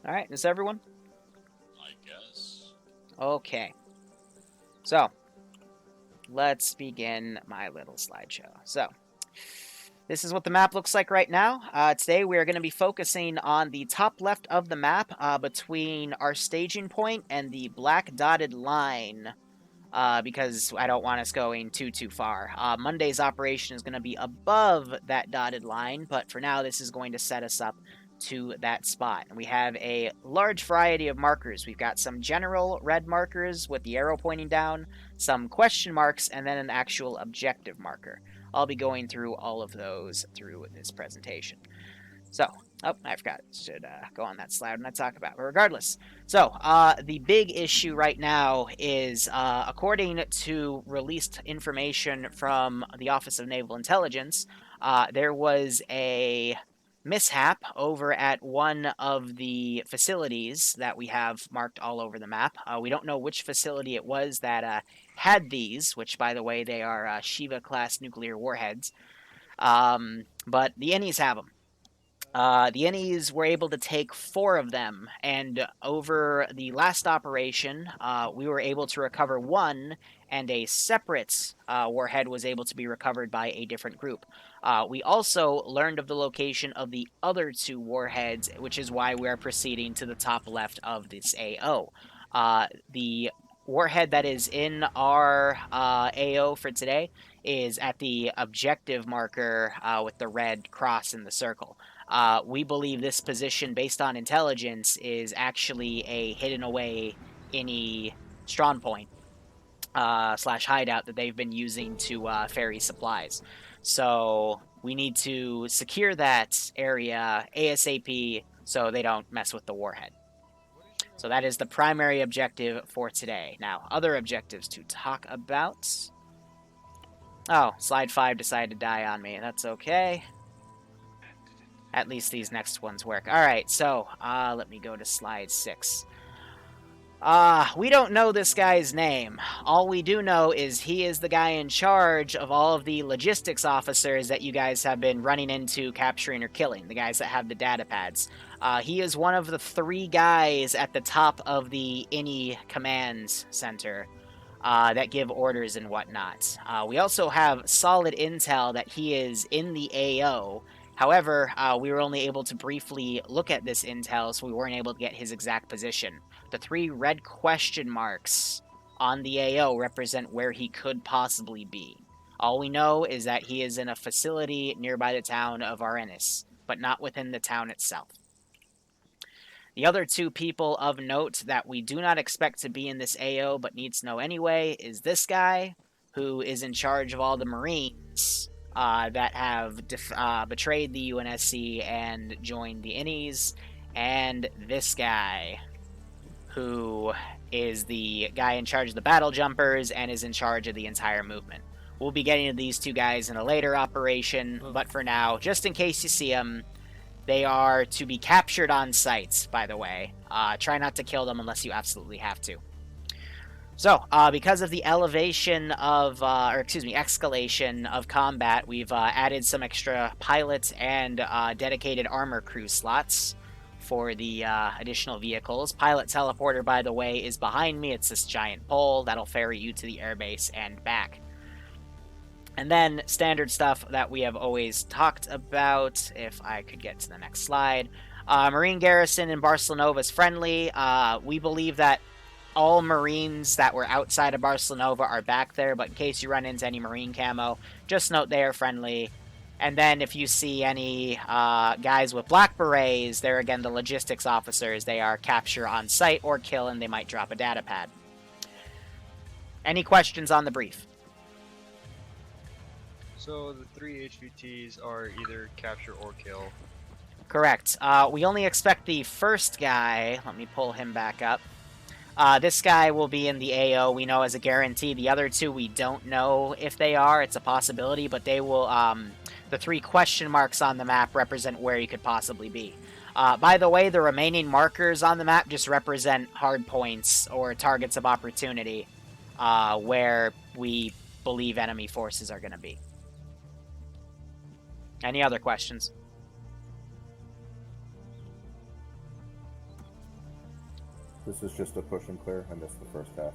Alright, is everyone? I guess. Okay. So, let's begin my little slideshow. So, this is what the map looks like right now. Today we are going to be focusing on the top left of the map between our staging point and the black dotted line because I don't want us going too far. Monday's operation is going to be above that dotted line, but for now this is going to set us up to that spot. We have a large variety of markers. We've got some general red markers with the arrow pointing down, some question marks, and then an actual objective marker. I'll be going through all of those through this presentation. So, oh, I forgot. Should go on that slide when I talk about it. But regardless, so the big issue right now is, according to released information from the Office of Naval Intelligence, there was a mishap over at one of the facilities that we have marked all over the map. We don't know which facility it was that had these, which, by the way, they are Shiva-class nuclear warheads. But the Innies have them. The Innies were able to take 4 of them, and over the last operation, we were able to recover 1, and a separate warhead was able to be recovered by a different group. We also learned of the location of the other 2 warheads, which is why we are proceeding to the top left of this AO. The warhead that is in our AO for today is at the objective marker with the red cross in the circle. We believe this position, based on intelligence, is actually a hidden away Innie strong point slash hideout that they've been using to ferry supplies. So we need to secure that area ASAP so they don't mess with the warhead. So that is the primary objective for today. Now, other objectives to talk about. Oh, slide 5 decided to die on me. That's okay. At least these next ones work. Alright, so, let me go to slide 6. We don't know this guy's name. All we do know is he is the guy in charge of all of the logistics officers that you guys have been running into, capturing, or killing. The guys that have the data pads. He is one of the 3 guys at the top of the Innie Command Center that give orders and whatnot. We also have solid intel that he is in the AO. However, we were only able to briefly look at this intel, so we weren't able to get his exact position. The 3 red question marks on the AO represent where he could possibly be. All we know is that he is in a facility nearby the town of Innies, but not within the town itself. The other 2 people of note that we do not expect to be in this AO but need to know anyway is this guy, who is in charge of all the Marines that have betrayed the UNSC and joined the Innies, and this guy, who is the guy in charge of the battle jumpers and is in charge of the entire movement. We'll be getting to these 2 guys in a later operation, but for now, just in case you see them, they are to be captured on sight, by the way. Try not to kill them unless you absolutely have to. So, because of the escalation of combat, we've added some extra pilot and dedicated armor crew slots for the additional vehicles. Pilot teleporter, by the way, is behind me. It's this giant pole that'll ferry you to the airbase and back. And then standard stuff that we have always talked about, if I could get to the next slide. Marine garrison in Barcelona is friendly. We believe that all Marines that were outside of Barcelona are back there, but in case you run into any Marine camo, just note they are friendly. And then if you see any guys with black berets, they're again the logistics officers. They are capture on site or kill, and they might drop a data pad. Any questions on the brief? So the 3 HVTs are either capture or kill. Correct. We only expect the first guy. Let me pull him back up. This guy will be in the AO, we know as a guarantee. The other 2, we don't know if they are. It's a possibility, but they will... the 3 question marks on the map represent where you could possibly be. By the way, the remaining markers on the map just represent hard points or targets of opportunity where we believe enemy forces are going to be. Any other questions? This is just a push and clear. I missed the first half.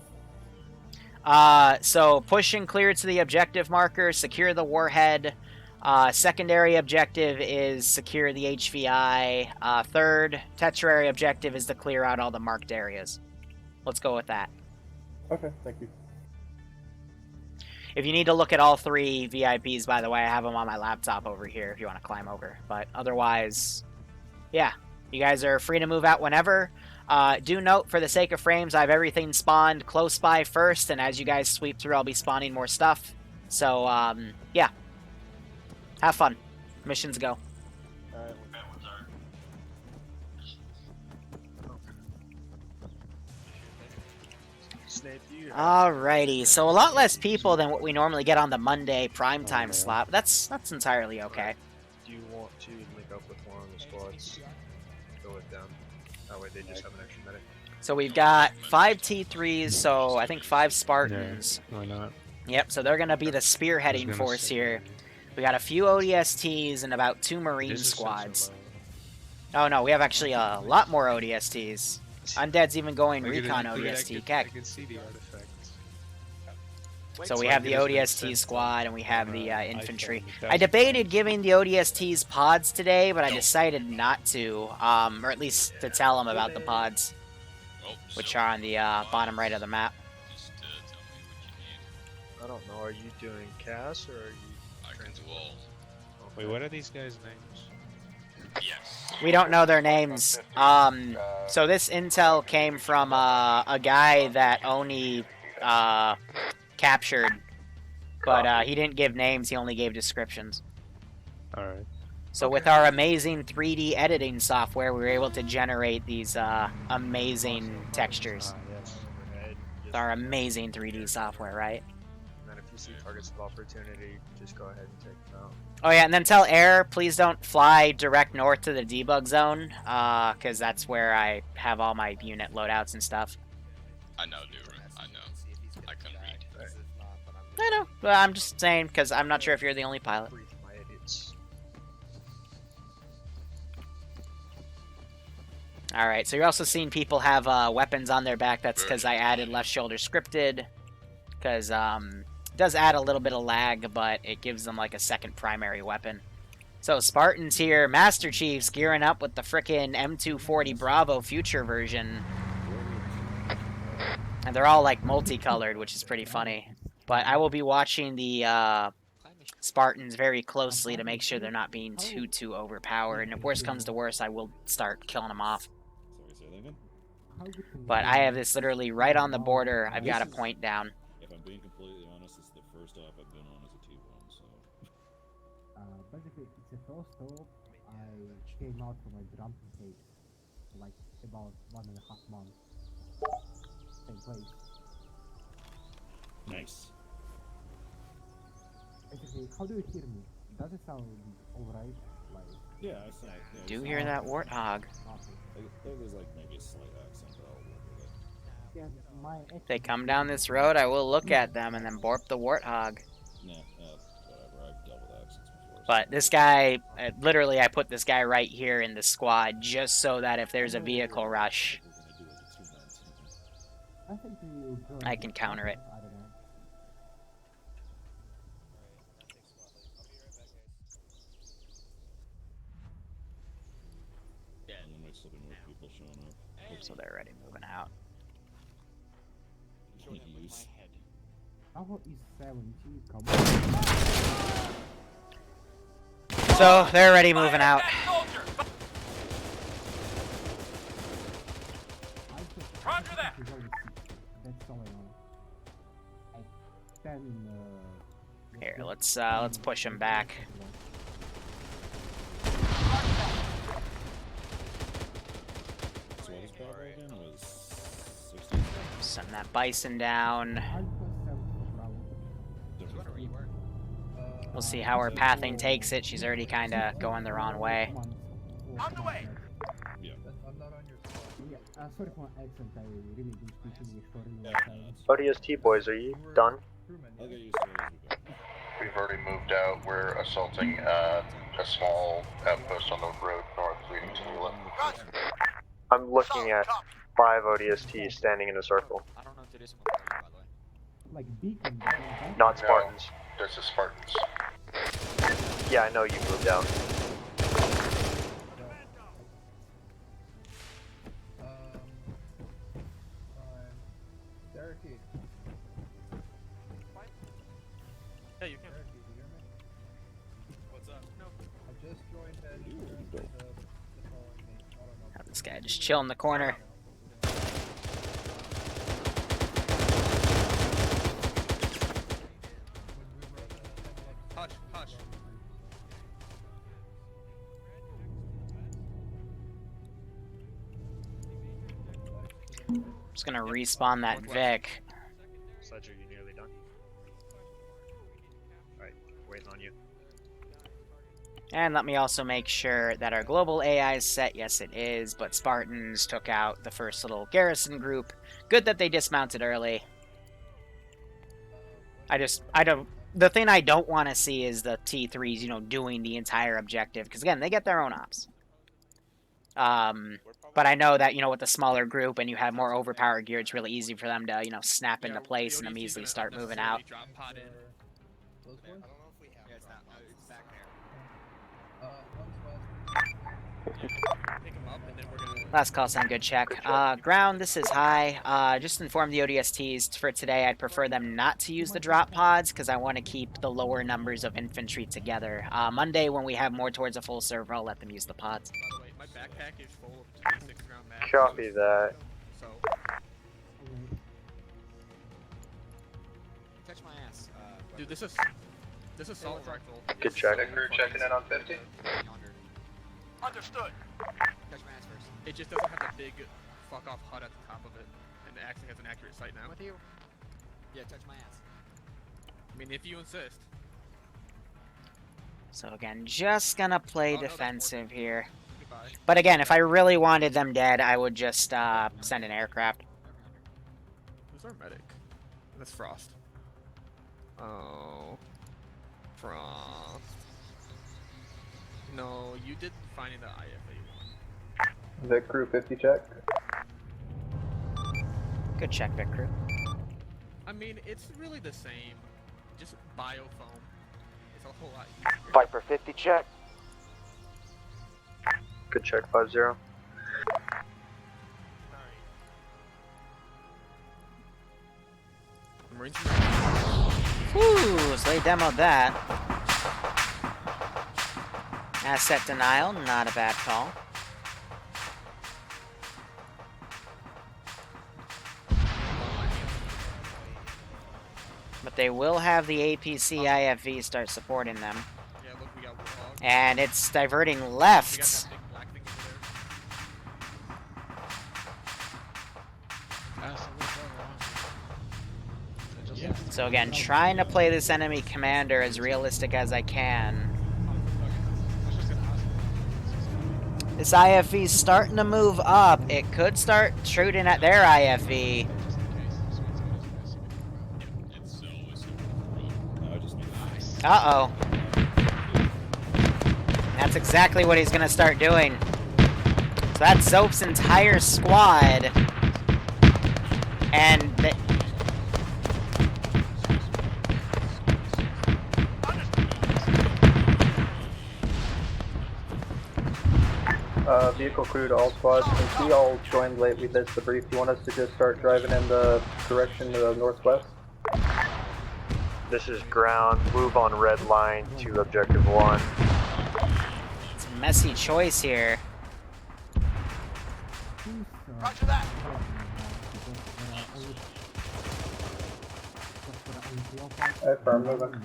So push and clear to the objective marker, secure the warhead. Secondary objective is secure the HVI. Third, tertiary objective is to clear out all the marked areas. Let's go with that. Okay, thank you. If you need to look at all 3 VIPs, by the way, I have them on my laptop over here if you want to climb over. But otherwise, yeah, you guys are free to move out whenever. Do note, for the sake of frames, I have everything spawned close by first, and as you guys sweep through, I'll be spawning more stuff. So, yeah. Have fun. Missions go. Alrighty, so a lot less people than what we normally get on the Monday primetime slot. That's entirely okay. Do you want to link up with one of the squads? Go with them. That way they just have an extra medic. So we've got 5 T3s, so I think 5 Spartans. Yeah, why not? Yep, so they're going to be the spearheading force here. We got a few ODSTs and about 2 Marine squads. Oh no, we have actually a lot more ODSTs. Undead's even going recon ODST. I can see the artifacts. So we have the ODST squad and we have the infantry. I debated giving the ODSTs pods today, but I decided not to, or at least to tell them about the pods, which are on the bottom right of the map. Just tell me what you need. I don't know, are you doing CAS or are you I can do all. Wait, what are these guys' names? Yes. We don't know their names. So this intel came from a guy that Oni captured, but he didn't give names, he only gave descriptions. Alright. So with our amazing 3D editing software, we were able to generate these amazing textures. Yes. With our amazing 3D software, right? And then if you see targets of opportunity, just go ahead and take them out. Oh yeah, and then tell Air, please don't fly direct north to the debug zone, because that's where I have all my unit loadouts and stuff. I know, dude. I know. I can read. I know, but I'm just saying, because I'm not sure if you're the only pilot. Breathe, my idiots. Alright, so you're also seeing people have weapons on their back. That's because I added left shoulder scripted, because it does add a little bit of lag, but it gives them like a second primary weapon. So Spartans here, Master Chiefs gearing up with the frickin' M240 Bravo Future version. And they're all like multicolored, which is pretty funny. But I will be watching the Spartans very closely to make sure they're not being too overpowered. And if worse comes to worse, I will start killing them off. But I have this literally right on the border. I've got a point down. If I'm being completely honest, it's the first off I've been on as a T1, so... Basically, it's the first stop I came out from my jumping cage, like about 1.5 months. Same place. Nice. Basically, how do you hear me? Does it sound alright? Like, Yeah, I saw it. Yeah, Do hear that warthog. There's like maybe a slight accent, but I'll work with it. yeah, my If they come down this road, I will look at them and then borp the warthog. Nah, whatever. I've dealt with accents before. But this guy, literally I put this guy right here in the squad just so that if there's a vehicle rush, I think you I can counter it. I don't know. There might still be more people showing up. So they're already moving out. Use. Bravo is 70, come on. So they're already moving out. Roger that! That's all I know. I can, Here, let's push them back. So what was Bravo again? Was 16? Send that bison down. Alpha 7 for Bravo. We'll see how her pathing takes it. She's already kind of going the wrong way. On the way! Yeah. Yeah, sorry for my accent, I really do speak English for real. ODST boys, are you done? I'll get used to it as we go. We've already moved out. We're assaulting a small outpost on the road north leading to Nula. I'm looking at 5 ODSTs standing in a circle. I don't know if there is one, by the way. Like beacon. Not Spartans. There's the Spartans. Yeah, I know you moved out. Yeah, you can. What's up? No. I just joined Have this guy just chill in the corner. Hush, hush. Just gonna respawn that Vic. Sledger, you nearly done? Alright, waiting on you. And let me also make sure that our global AI is set. Yes, it is, but Spartans took out the first little garrison group. Good that they dismounted early. The thing I don't want to see is the T3s, you know, doing the entire objective. Because, again, they get their own ops. But I know that, you know, with the smaller group and you have more overpowered gear, it's really easy for them to, you know, snap into place and immediately start moving out. Last call sign, good check. Ground, this is high. Just inform the ODSTs for today. I'd prefer them not to use the drop pods because I want to keep the lower numbers of infantry together. Monday, when we have more towards a full server, I'll let them use the pods. By the way, my backpack is full of 26 round mags. Copy that. So. Catch my ass. Dude, this assault rifle. Good check. Crew checking in on 50. Yonder. Understood. Catch my ass first. It just doesn't have the big fuck off HUD at the top of it, and it actually has an accurate sight now. With you. Yeah, touch my ass. I mean, if you insist. So again, just gonna play Oh, no, that's defensive here. Goodbye. But again, if I really wanted them dead, I would just send an aircraft. Who's our medic? That's Frost. Oh. Frost. No, you did finding the IFA one. Vic crew 50 check. Good check, Vic crew. I mean, it's really the same. Just biofoam. It's a whole lot easier. Viper 50 check. Good check, 5-0. Marines. Whew, so they demoed that. Asset denial, not a bad call. But they will have the APC IFV start supporting them. Yeah, look, we got Warhog. And it's diverting We got left. that big black thing over there. So again, trying to play this enemy commander as realistic as I can. This IFV's starting to move up. It could start shooting at their IFV. Uh-oh. That's exactly what he's gonna start doing. So that's Zope's entire squad. And Vehicle crew to all squads. Since we all joined late, we missed the brief. Do you want us to just start driving in the direction of the northwest? This is ground. Move on red line to objective 1. it's a messy choice here. Roger that. Affirm, moving.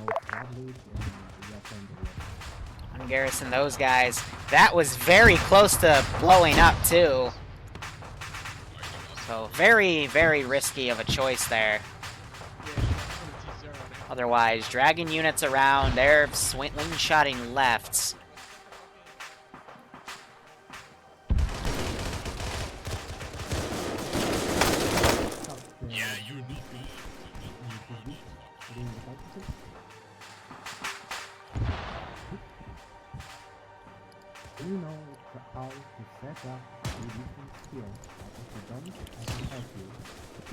Ungarrison those guys. That was very close to blowing up too. So very, very risky of a choice there. Otherwise, dragging units around, they're slingshotting lefts. You know how to set up here. If you don't, I can help you.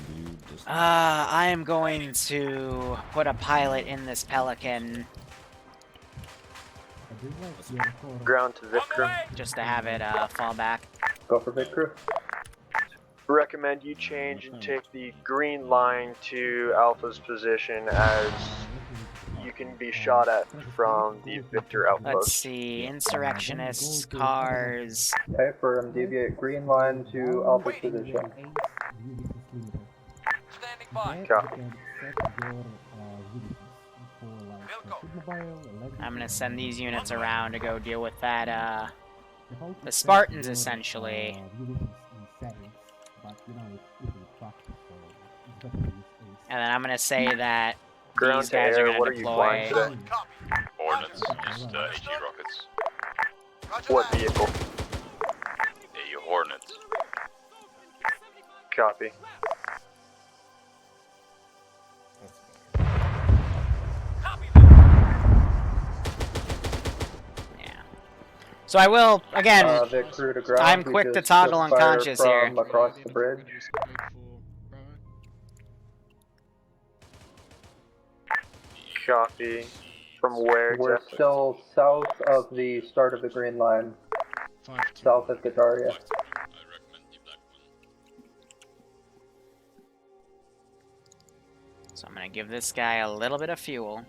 Do you just I am going to put a pilot in this Pelican I do like your core. Ground to Vic crew. just to have it fall back. Go for Vic crew. Recommend you change and take the green line to Alpha's position as you can be shot at from the Victor Let's outpost. see, insurrectionists, cars. Okay, for deviate green line to Alpha's position. Standing by. Copy. I'm gonna send these units around to go deal with that, the Spartans, essentially. And then I'm gonna say that Ground these to guys are air, gonna what are you flying deploy. today? Ordnance, just HE rockets. What vehicle? A Hornet. Copy. Yeah. So I will, again, Vic crew to ground. I'm we quick to just toggle took fire unconscious here. from across the bridge. Copy. From where We're exactly? still south of the start of the green line. South of Guitaria. I recommend the black one. so I'm gonna give this guy a little bit of fuel.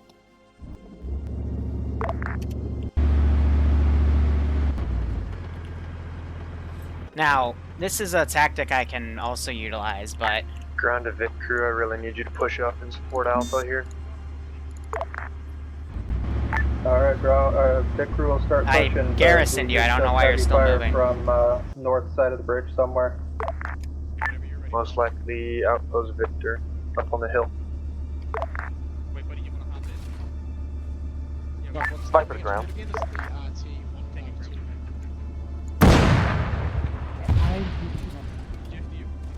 Now, this is a tactic I can also utilize, but Ground to Vic crew, I really need you to push up and support Alpha here. Alright, Vic crew will start I pushing. but garrisoned we you, I just don't know took why you're heavy still fire moving. From north side of the bridge somewhere. Most likely Outpost Victor, up on the hill. Wait, buddy, you wanna hop in? Yeah, what's Fight for the ground. Again, this is the RT 152.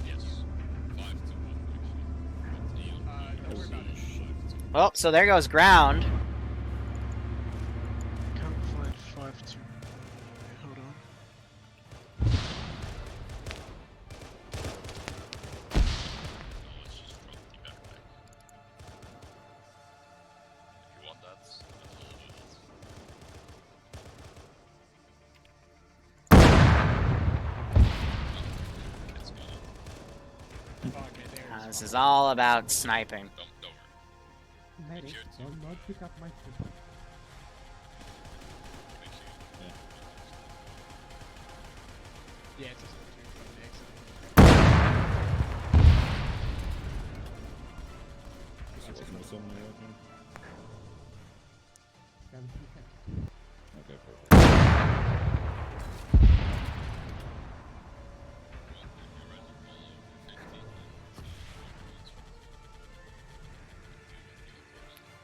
Yes. 5 to 1 actually. Don't worry about it. well, so there goes ground. Can't find 5 to. Hold on. Let's just drop the backpack. If you want that, I will do that. It's gone. Okay, there. This is all about sniping. Don't worry. Medic, don't not pick up my foot. Yeah, it's just from the exit. is it no suddenly open? Okay, perfect.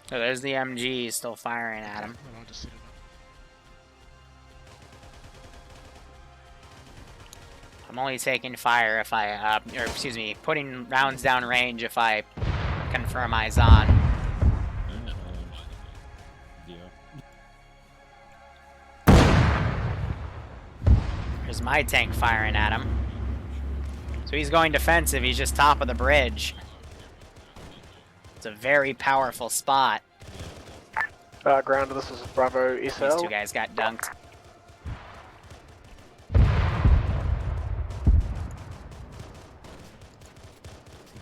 So there's the MG still firing at him. Well, I'll just set it up. I'm only taking fire if I, or excuse me, putting rounds down range if I confirm eyes on. There's my tank firing at him. So he's going defensive, he's just top of the bridge. It's a very powerful spot. Ground, this is Bravo These two guys got dunked.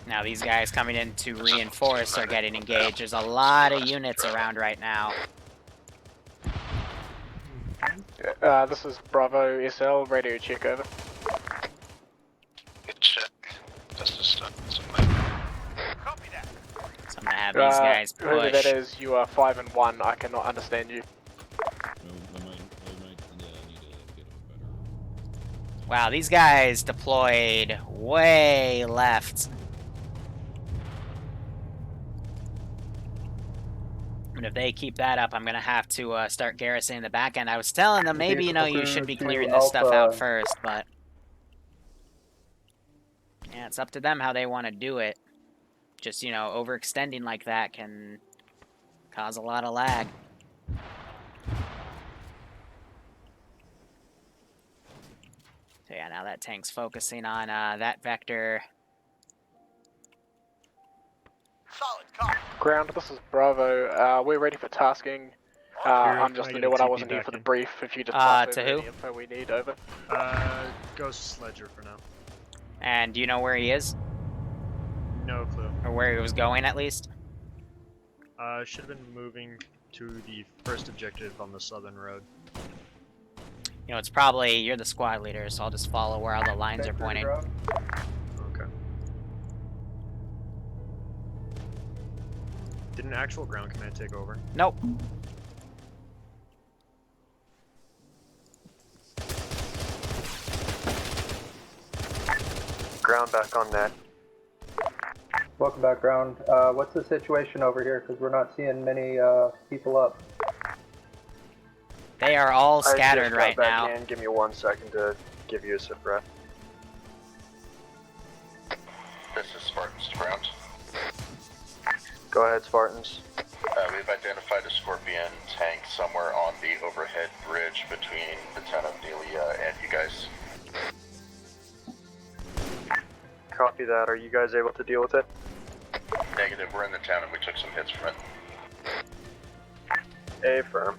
Now these guys coming in to reinforce are getting engaged. There's a lot of units around right now. This is Bravo SL, radio check over. Good check. Just to start somewhere. Copy that. So I'm gonna have these guys Whoever that push. is, you are 5 and 1, I cannot understand you. I might need to get a better. Wow, these guys deployed way left. And if they keep that up, I'm gonna have to start garrisoning the back end. I was telling them maybe, you know, you should be clearing this stuff out first, but yeah, it's up to them how they want to do it. Just, you know, overextending like that can cause a lot of lag. So yeah, Yeah, now that tank's focusing on that vector. Solid copy. Ground, this is Bravo. We're ready for tasking. I'm just the new one. I wasn't here for the brief. If you just pass to over who? any info we need, over. Ghost Ledger for now. And do you know where he is? No clue. Or where he was going, at least? Should have been moving to the first objective on the southern road. You know, it's probably, you're the squad leader, so I'll just follow where all the lines are pointing. Okay. Did an actual ground command take over? Nope. Ground back on net. Welcome back, ground. What's the situation over here? Because we're not seeing many people up. They are all scattered right now. In. Give me 1 second to give you a sip breath. This is Spartans to ground. Go ahead, Spartans. We've identified a Scorpion tank somewhere on the overhead bridge between Lieutenant Delia and you guys. Copy that. Are you guys able to deal with it? Negative, we're in the town and we took some hits from it. Affirm.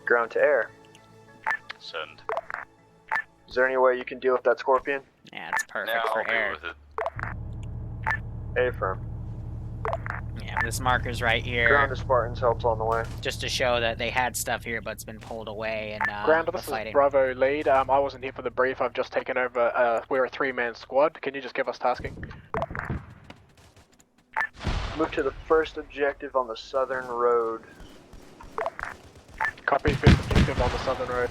Ground to air. Send. Is there any way you can deal with that Scorpion? Yeah, it's perfect Now for I'll air. deal with it. Affirm. Yeah, this marker's right here, Ground to Spartans, help's on the way. just to show that they had stuff here, but it's been pulled away and Ground, the this fighting. is Bravo lead. I wasn't here for the brief. I've just taken over. We're a 3-man squad. Can you just give us tasking? Move to the first objective on the southern road. Copy, first objective on the southern road.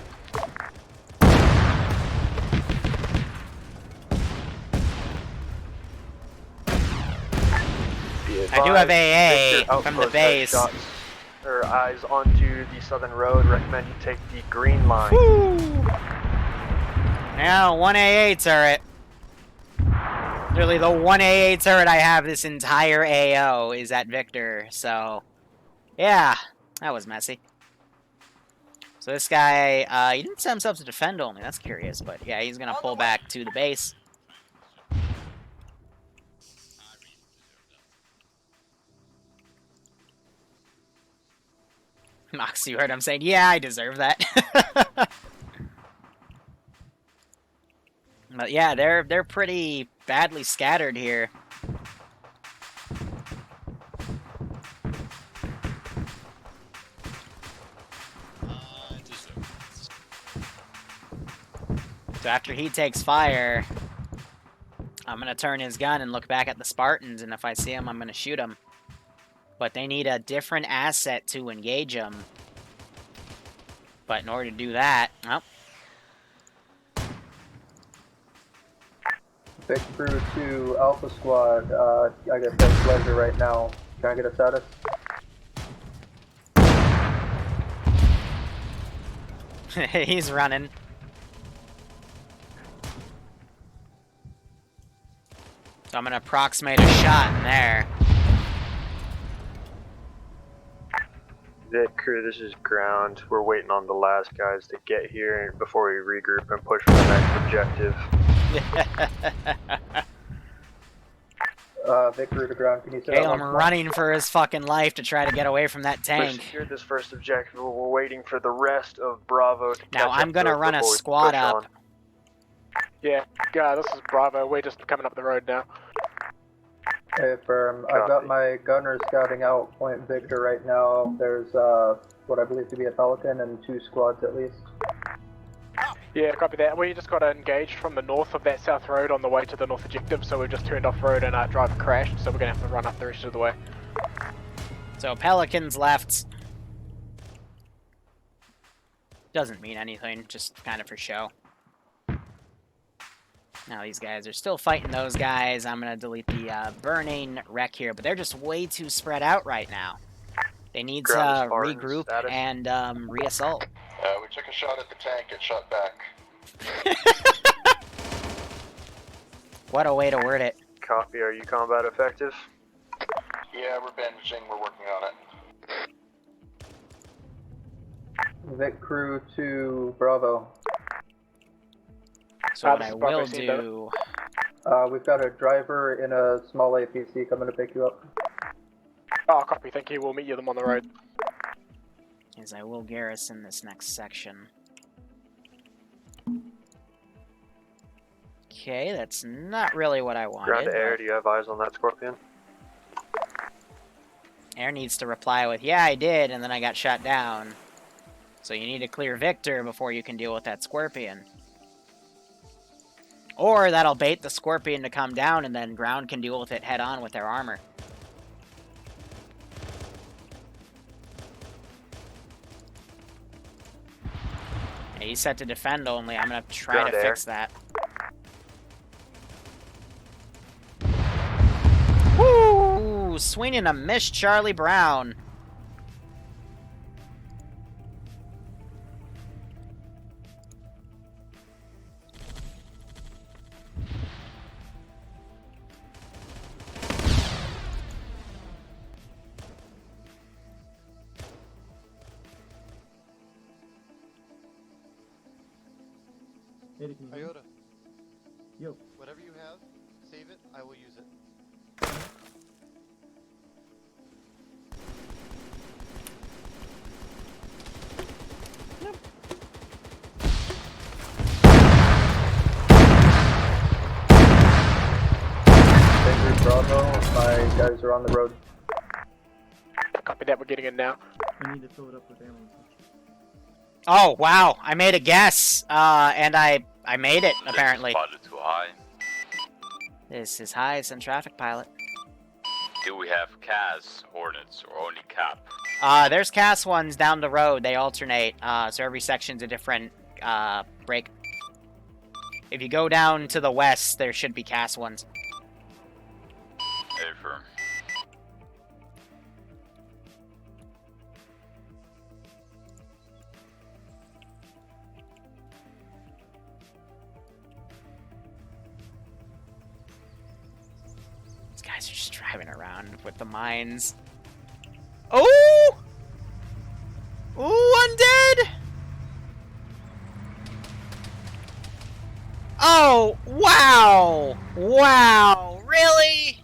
I do have AA from the base. Shots, or eyes onto the southern road. Recommend you take the green line. Now, 1 AA turret. Literally the 1 AA turret I have this entire AO is at Victor, so... Yeah, that was messy. So this guy, he didn't set himself to defend only, that's curious, but yeah, he's gonna pull back to the base. Mox, you heard him saying, yeah, I deserve that. But yeah, they're pretty badly scattered here. So after he takes fire, I'm gonna turn his gun and look back at the Spartans, and if I see him, I'm gonna shoot him. But they need a different asset to engage him. But in order to do that, oh. Big crew to Alpha Squad. I guess that's Ledger right now. Can I get a status? He's running. So I'm gonna approximate a shot in there. Vic crew, this is ground. We're waiting on the last guys to get here before we regroup and push for the next objective. Vic crew to ground. Can you set Caleb running for his fucking life to try to get away from that We tank. secured this first objective. We're waiting for the rest of Bravo to catch Now I'm up gonna to us run a before we squad push up. on. Yeah, this is Bravo. We're just coming up the road now. Affirm. I've got my gunner scouting out Point Victor right now. There's what I believe to be a Pelican and 2 squads at least. Yeah, copy that. We just got engaged from the north of that south road on the way to the north objective, so we've just turned off road and our driver crashed, so we're gonna have to run up the rest of the way. So Pelicans left. Doesn't mean anything, just kind of for show. Now these guys are still fighting those guys. I'm going to delete the burning wreck here, but they're just way too spread out right now. They need to regroup and reassault. We took a shot at the tank and shot back. What a way to word it. Copy, are you combat effective? Yeah, we're bandaging, we're working on it. Vic Crew to Bravo. So what this I is Bravo will C, do... We've got a driver in a small APC coming to pick you up. Oh, copy, thank you. We'll meet you them on the road. is I will garrison this next section. Okay, that's not really what I wanted. Ground to air, do you have eyes on that Scorpion? Air needs to reply with, yeah, I did, and then I got shot down. So you need to clear Victor before you can deal with that Scorpion. Or that'll bait the Scorpion to come down, and then ground can deal with it head-on with their armor. Yeah, he's set to defend only. I'm gonna try Ground to air. fix that. Woo! Swing and a miss, Charlie Brown. Iota. Yo. Whatever you have, save it, I will use it. Victor Bravo, my guys are on the road. Copy that, we're getting in now. I need to fill it up with ammo. Oh, wow. I made a guess, and I made it, apparently. Spotted too high. This is Heisen traffic pilot. Do we have CAS, Hornets, or only CAP? There's CAS ones down the road. They alternate, so every section's a different, break. If you go down to the west, there should be CAS ones. Affirm. These guys are just driving around with the mines. Oh! Ooh, undead! Oh, wow! Wow, really?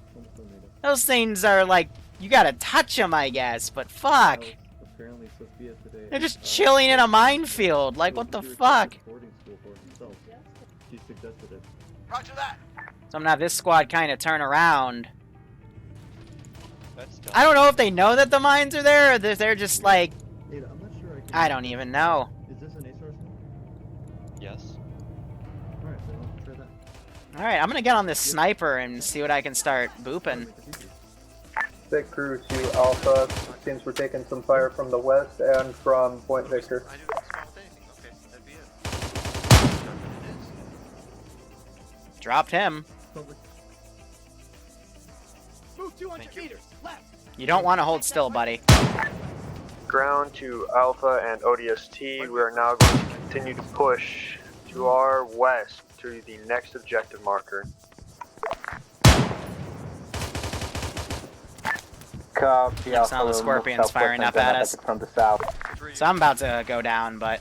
Those things are like, you gotta touch them, I guess, but fuck. Apparently Sophia today. They're just chilling in a minefield, like what the fuck? She suggested it. Roger that. So I'm gonna have this squad kind of turn around. That's done. I don't know if they know that the mines are there, or they're just like, Ada, I'm not sure I don't even know. Is this an ASAR squad? Yes. Alright, then I'll try that. Alright, I'm gonna get on this sniper and see what I can start booping. Vic Crew to Alpha. Seems we're taking some fire from the west and from Point Victor. I didn't spell with anything. Okay, that'd be it. It is. Dropped him. Move 200 meters. Left. You don't want to hold still, buddy. Ground to Alpha and ODST. We are now going to continue to push to our west to the next objective marker. Copy, Next time the Scorpion's firing up at us. From the south. So I'm about to go down, but...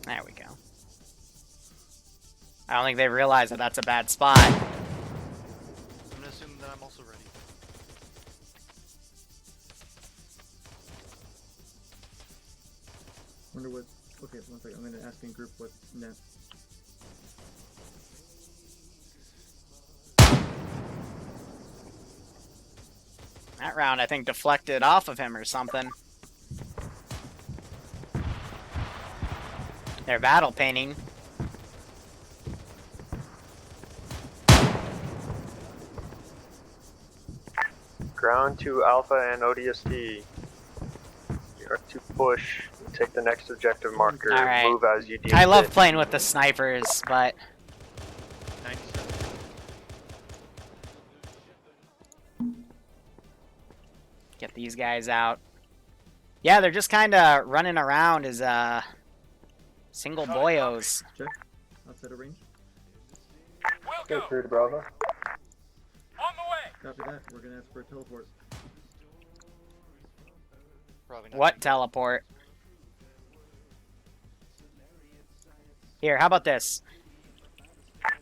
There we go. I don't think they realize that that's a bad spot. I'm gonna assume that I'm also ready. Wonder what. Okay, one second. I'm gonna ask in group what next. That round, I think, deflected off of him or something. They're battle painting. Ground to Alpha and ODST. We are to push and take the next objective marker. Alright. Move as you deem I love fit. playing with the snipers, but 97. get these guys out. Yeah, they're just kind of running around as single boyos. Check. Outside of range. Okay, crew to Bravo. On the way. Copy that. We're gonna ask for a teleport. Probably not. What teleport? Here, how about this?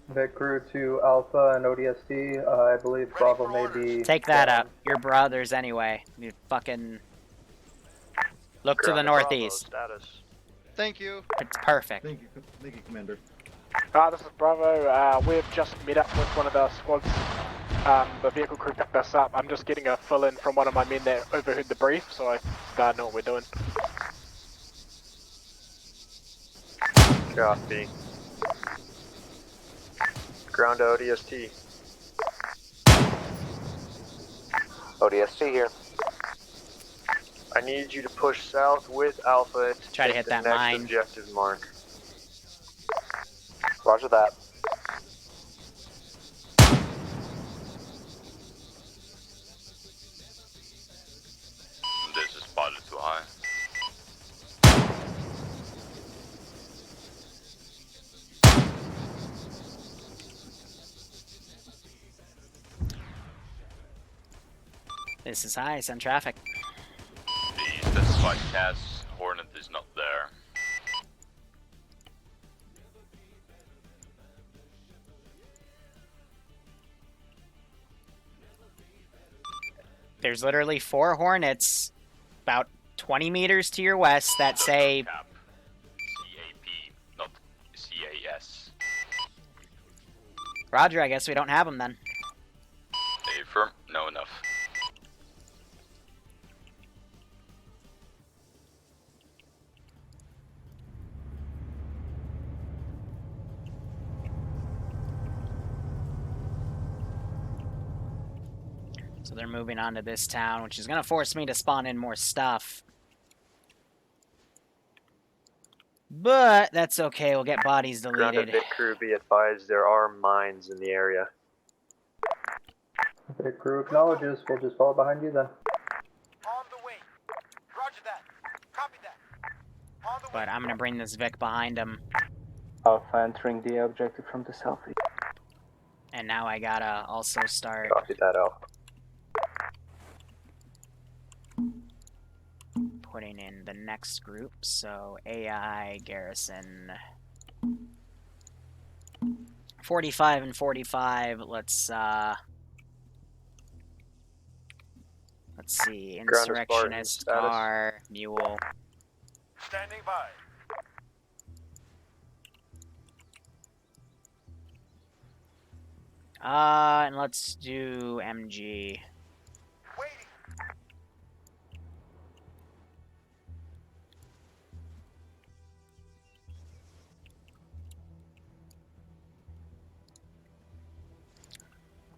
Vic crew to Alpha and ODST. I believe Bravo may be... Take that up. Your brothers anyway. You fucking... Look to the northeast. Status. Thank you. It's perfect. Thank you, Commander. This is Bravo. We've just met up with one of the squads. The vehicle crew picked us up. I'm just getting a fill-in from one of my men that overheard the brief, so I know what we're doing. Copy. Ground to ODST. ODST here. I need you to push south with Alpha to Try to take hit the that next mine. objective mark. Roger that. This is spotted too high. This is high, send traffic. The specified CAS Hornet is not there. There's literally 4 Hornets about 20 meters to your west that say... Cap. CAP, not CAS. Roger, I guess we don't have them then. A firm? No enough. So they're moving on to this town, which is going to force me to spawn in more stuff. But that's okay, we'll get bodies Ground to deleted. Vic crew, be advised there are mines in the area. Vic crew acknowledges. We'll just follow behind you then. On the way. Roger that. Copy that. On the way. But I'm going to bring this Vic behind him. Alpha entering the objective from the southeast. And now I gotta also start... Copy that out. putting in the next group, so AI, Garrison, 45 and 45, let's see, Insurrectionist, Car, Mule. Standing by. And let's do MG.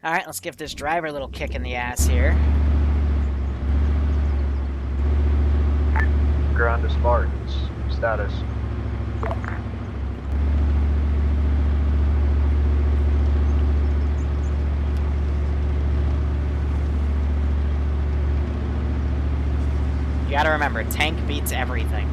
Alright, let's give this driver a little kick in the ass here. Ground to Spartans. Status. You gotta remember, tank beats everything.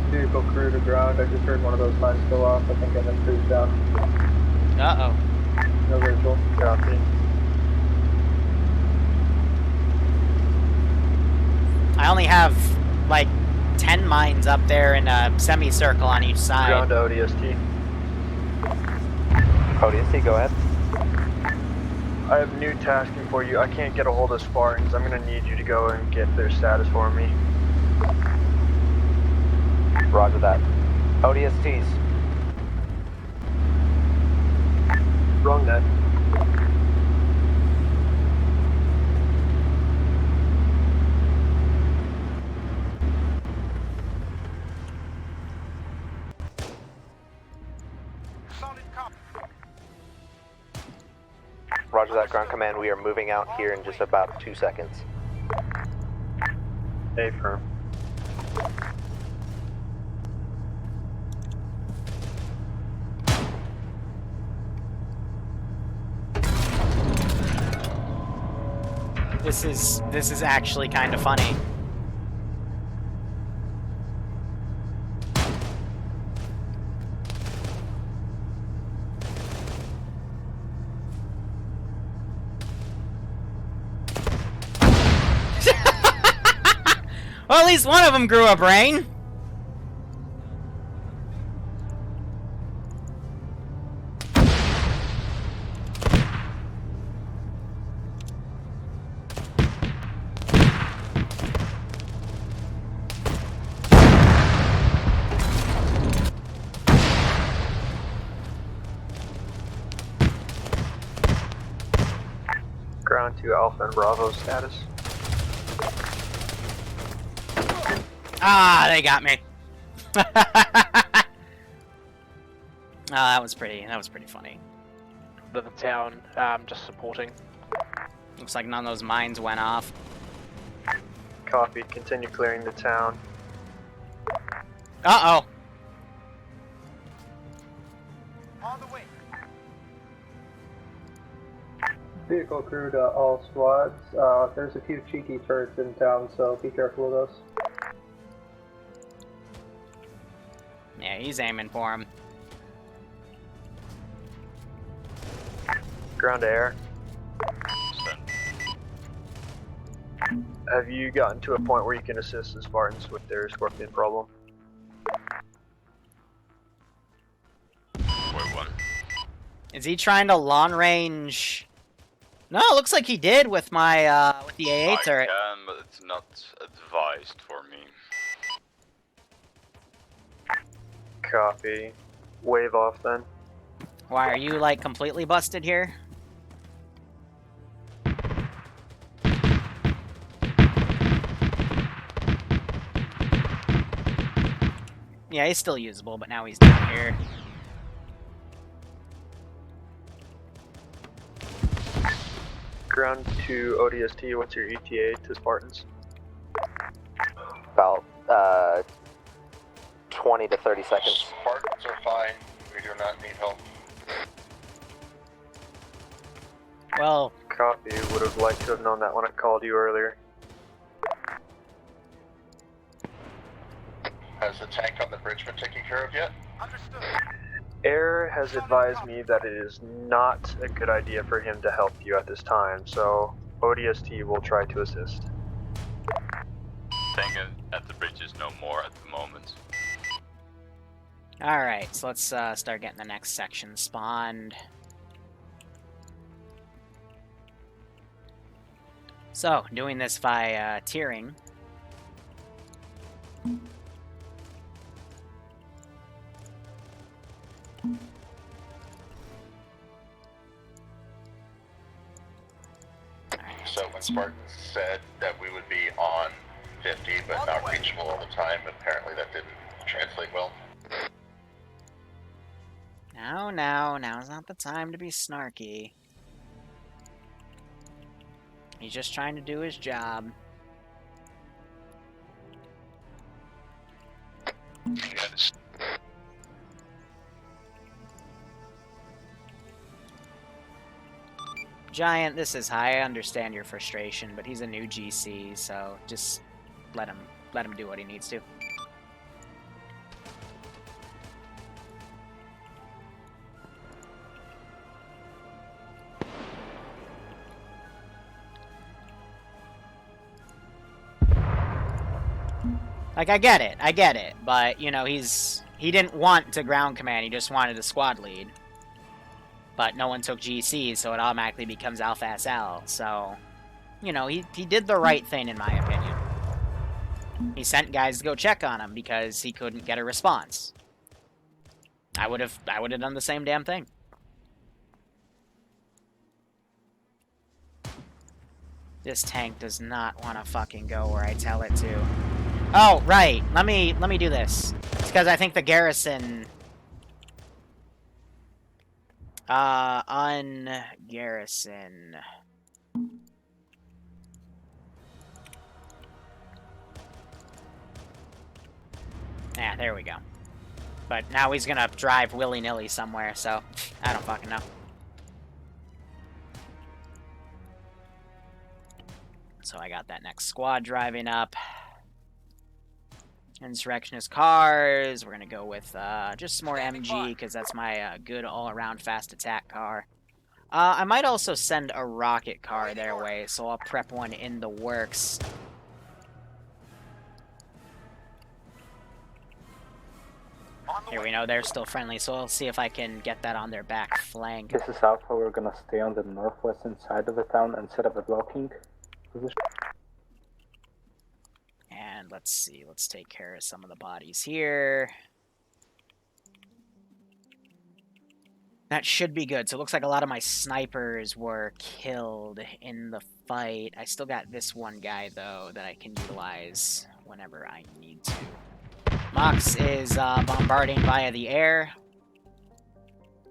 Vehicle crew to ground. I just heard one of those mines go off. I think I'm in cruise down. Uh-oh. No visual. Copy. I only have, like, 10 mines up there in a semicircle on each side. Ground to ODST. ODST, go ahead. I have new tasking for you. I can't get a hold of Spartans. I'm gonna need you to go and get their status for me. Roger that. ODSTs. Wrong net. Roger that, ground command. We are moving out here in just about 2 seconds. Affirm. This is actually kind of funny. Well, at least one of them grew a brain. Ground to Alpha and Bravo status. Ah, they got me. That was pretty funny. To the town, just supporting. Looks like none of those mines went off. Copy. Continue clearing the town. Uh-oh. On the way. Vehicle crew to all squads. There's a few cheeky turrets in town, so be careful of those. Yeah, he's aiming for him. Ground to air. Have you gotten to a point where you can assist the Spartans with their Scorpion problem? Wait, what? Is he trying to long range? No, it looks like he did with my with the AA turret. I can, but it's not advised for me. Copy. Wave off then. Why, are you like completely busted here? Yeah, he's still usable, but now he's down here. Ground to ODST, what's your ETA to Spartans? About 20 to 30 seconds. Spartans are fine. We do not need help. Well, Copy. Would have liked to have known that when I called you earlier. Has the tank on the bridge been taken care of yet? Understood. Air has advised me that it is not a good idea for him to help you at this time, so ODST will try to assist. Tank at the bridge is no more at the moment. alright, so let's start getting the next section spawned. So, doing this by tiering. So when Spartans said that we would be on 50 but not reachable all the time, apparently that didn't translate well. Now's not the time to be snarky. He's just trying to do his job. Yes. Giant, this is high. I understand your frustration, but he's a new GC, so just let him do what he needs to. Like, I get it, but, you know, he didn't want to ground command, he just wanted a squad lead. But no one took GC, so it automatically becomes Alpha SL, so, you know, he did the right thing, in my opinion. He sent guys to go check on him, because he couldn't get a response. I would have done the same damn thing. This tank does not want to fucking go where I tell it to. Oh, right. Let me do this. It's because I think the garrison... ungarrison. Yeah, there we go. But now he's gonna drive willy-nilly somewhere, so I don't fucking know. So I got that next squad driving up. Insurrectionist cars. We're going to go with just some more MG because that's my good all-around fast attack car. I might also send a rocket car their way, so I'll prep one in the works. Here we know they're still friendly, so I'll see if I can get that on their back flank. This is Alpha. We're gonna stay on the northwestern side of the town and set up a blocking position. And let's see, let's take care of some of the bodies here. That should be good. So it looks like a lot of my snipers were killed in the fight. I still got this one guy, though, that I can utilize whenever I need to. Mox is bombarding via the air.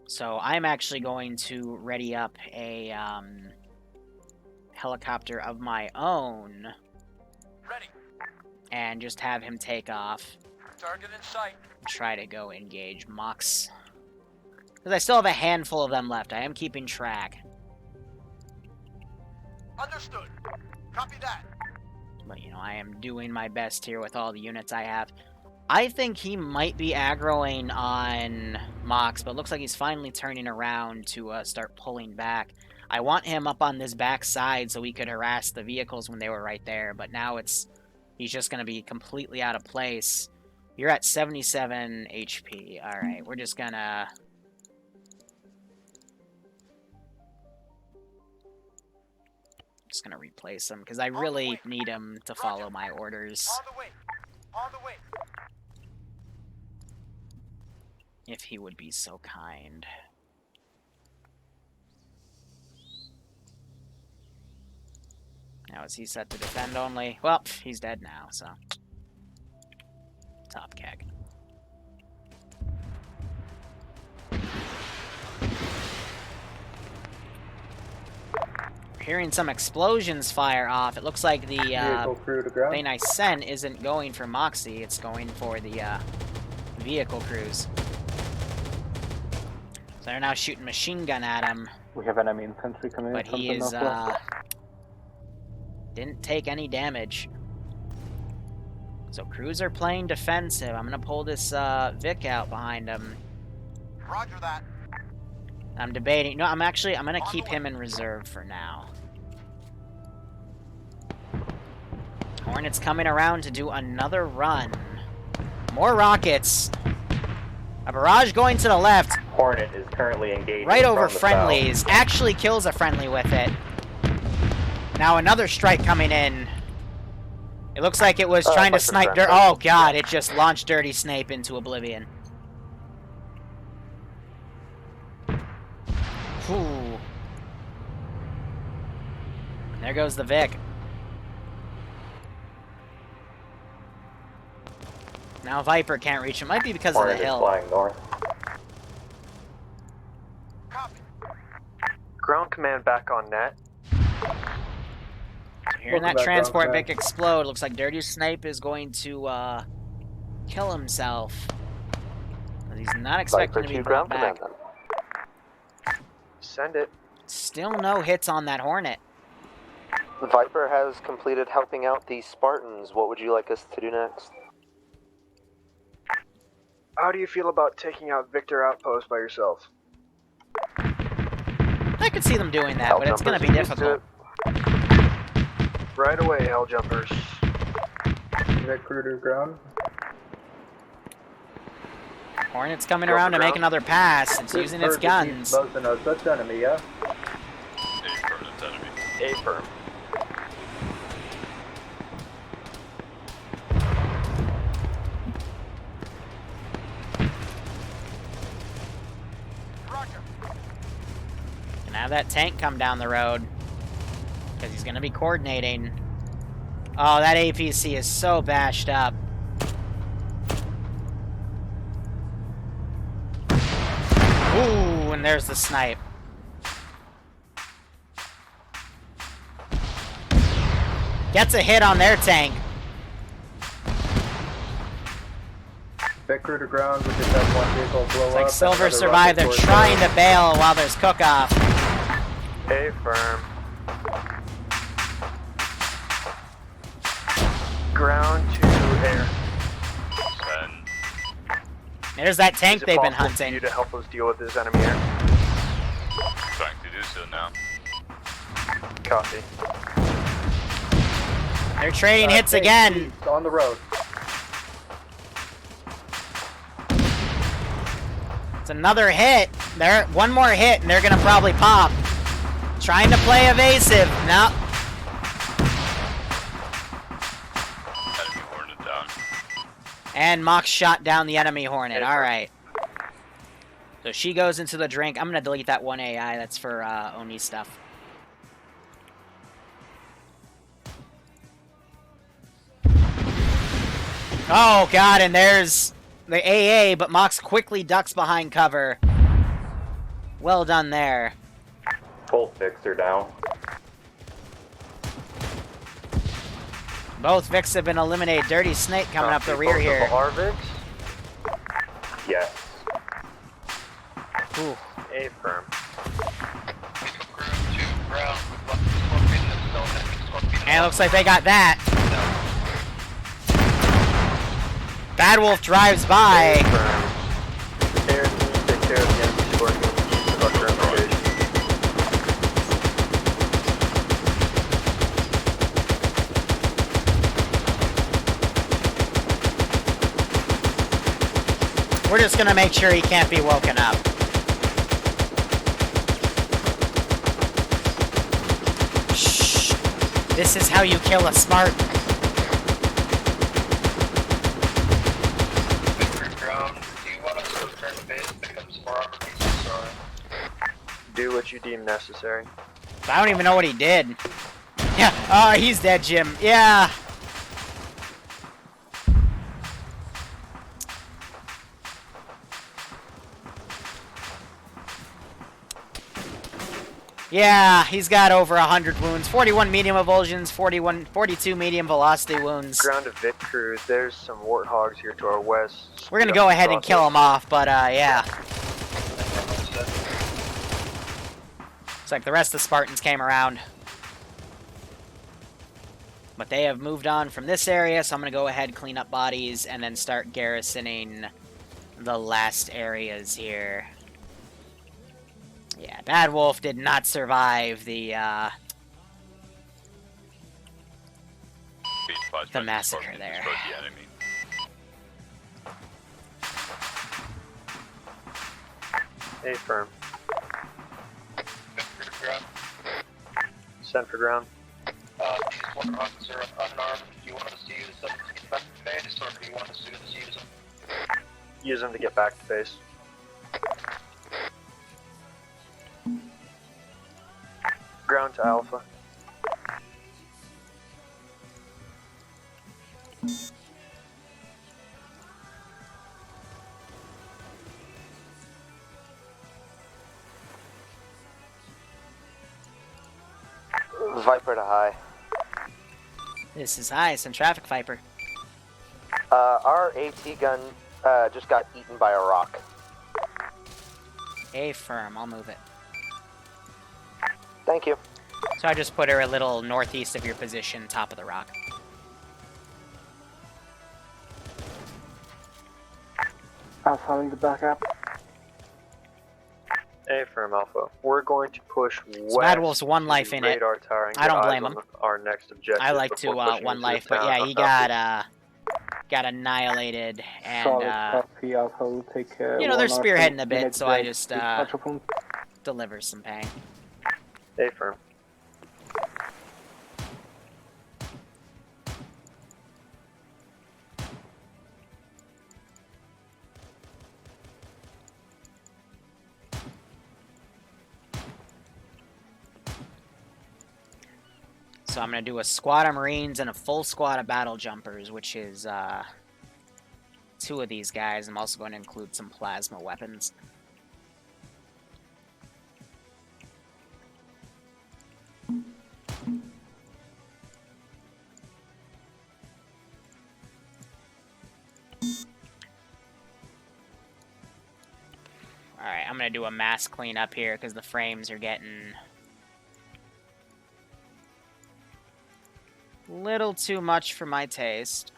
So I'm actually going to ready up a helicopter of my own. Ready. And just have him take off. Target in sight. Try to go engage Mox. Because I still have a handful of them left. I am keeping track. Understood. Copy that. But, you know, I am doing my best here with all the units I have. I think he might be aggroing on Mox, but it looks like he's finally turning around to start pulling back. I want him up on this back side so we could harass the vehicles when they were right there, but now he's just going to be completely out of place. You're at 77 HP. Alright, we're just going to... Just going to replace him, because I really need him to follow my orders. On the way. On the way. If he would be so kind. Now, is he set to defend only? Well, he's dead now, so... Top keg. We're hearing some explosions fire off. It looks like the plane I sent isn't going for Moxie, it's going for the vehicle crews. So they're now shooting machine gun at him. We have enemy infantry coming in. But he is, didn't take any damage. So crews are playing defensive. I'm gonna pull this Vic out behind him. Roger that. I'm debating. No, I'm gonna keep him in reserve for now. Hornet's coming around to do another run. More rockets. A barrage going to the left. Hornet is currently engaged. Right over friendlies. Actually kills a friendly with it. Now another strike coming in. It looks like it was trying to snipe Oh god, it just launched Dirty Snape into oblivion. Ooh. There goes the Vic. Now Viper can't reach him. Might be because of the hill. Flying north. Copy. Ground command back on net. Hearing that transport Vic explode, looks like Dirty Snape is going to kill himself. But he's not expecting to be brought back. Send it. Still no hits on that Hornet. Viper has completed helping out the Spartans. What would you like us to do next? How do you feel about taking out Victor Outpost by yourself? I could see them doing that, but it's going to be difficult. Right away, hell jumpers. Recruiter ground. Hornet's coming around to make another pass. It's using its guns. That's enemy, yeah? A-firm, that's enemy. A-firm. Gonna have that tank come down the road. Because he's gonna be coordinating. Oh, that APC is so bashed up. Ooh, and there's the snipe. Gets a hit on their tank. Vector to ground, we just have one vehicle blow up. It's like Silver survived. They're trying to bail while there's cook-off. A firm. Ground to air. There's that tank Is it they've been possible for hunting. you to help us deal with this enemy air? Trying to do so now. Copy. They're trading hits again. On the road. It's another hit. One more hit, and they're gonna probably pop. Trying to play evasive. No. Enemy Hornet down. And Mox shot down the enemy Hornet. Alright. So she goes into the drink. I'm gonna delete that one AI. That's for Oni stuff. Oh god, and there's the AA, but Mox quickly ducks behind cover. Well done there. Full fixer down. Both Vics have been eliminated. Dirty Snake coming up the rear here. Are Vics? Yes. Ooh. Affirm. And it looks like they got that. Bad Wolf drives by. Air team, take care of the enemy scorpion. Use the butter application. We're just gonna make sure he can't be woken up. Shh. This is how you kill a Spartan. Do what you deem necessary. I don't even know what he did. Yeah, oh, he's dead, Jim. Yeah. Yeah, he's got over 100 wounds. 41 medium avulsions, 42 medium velocity wounds. Ground to Vic crew, there's some warthogs here to our west. We're gonna go ahead and kill him off, but yeah. Looks like the rest of the Spartans came around. But they have moved on from this area, so I'm gonna go ahead, clean up bodies, and then start garrisoning the last areas here. Yeah, Bad Wolf did not survive the massacre there. Affirm. Send for ground. One officer unarmed. Do you want us to use them to get back to base, or do you want us to just use them? Use them to get back to base. Ground to Alpha. Viper to high. This is high, some traffic Viper. Our AT gun just got eaten by a rock. Affirm, I'll move it. Thank you. So I just put her a little northeast of your position, top of the rock. Alpha having the backup. Affirm Alpha. We're going to push west. So Bad Wolf's one to life the in it. radar tower and I don't get blame eyes him. on Our next objective. I like to before pushing one into life, the but town. yeah, he got annihilated, and Copy, Alpha will take care. you know, they're spearheading a bit, so I just deliver some pain. Affirm. So I'm going to do a squad of Marines and a full squad of battle jumpers, which is 2 of these guys. I'm also going to include some plasma weapons. Alright, I'm going to do a mass cleanup here because the frames are getting Little too much for my taste.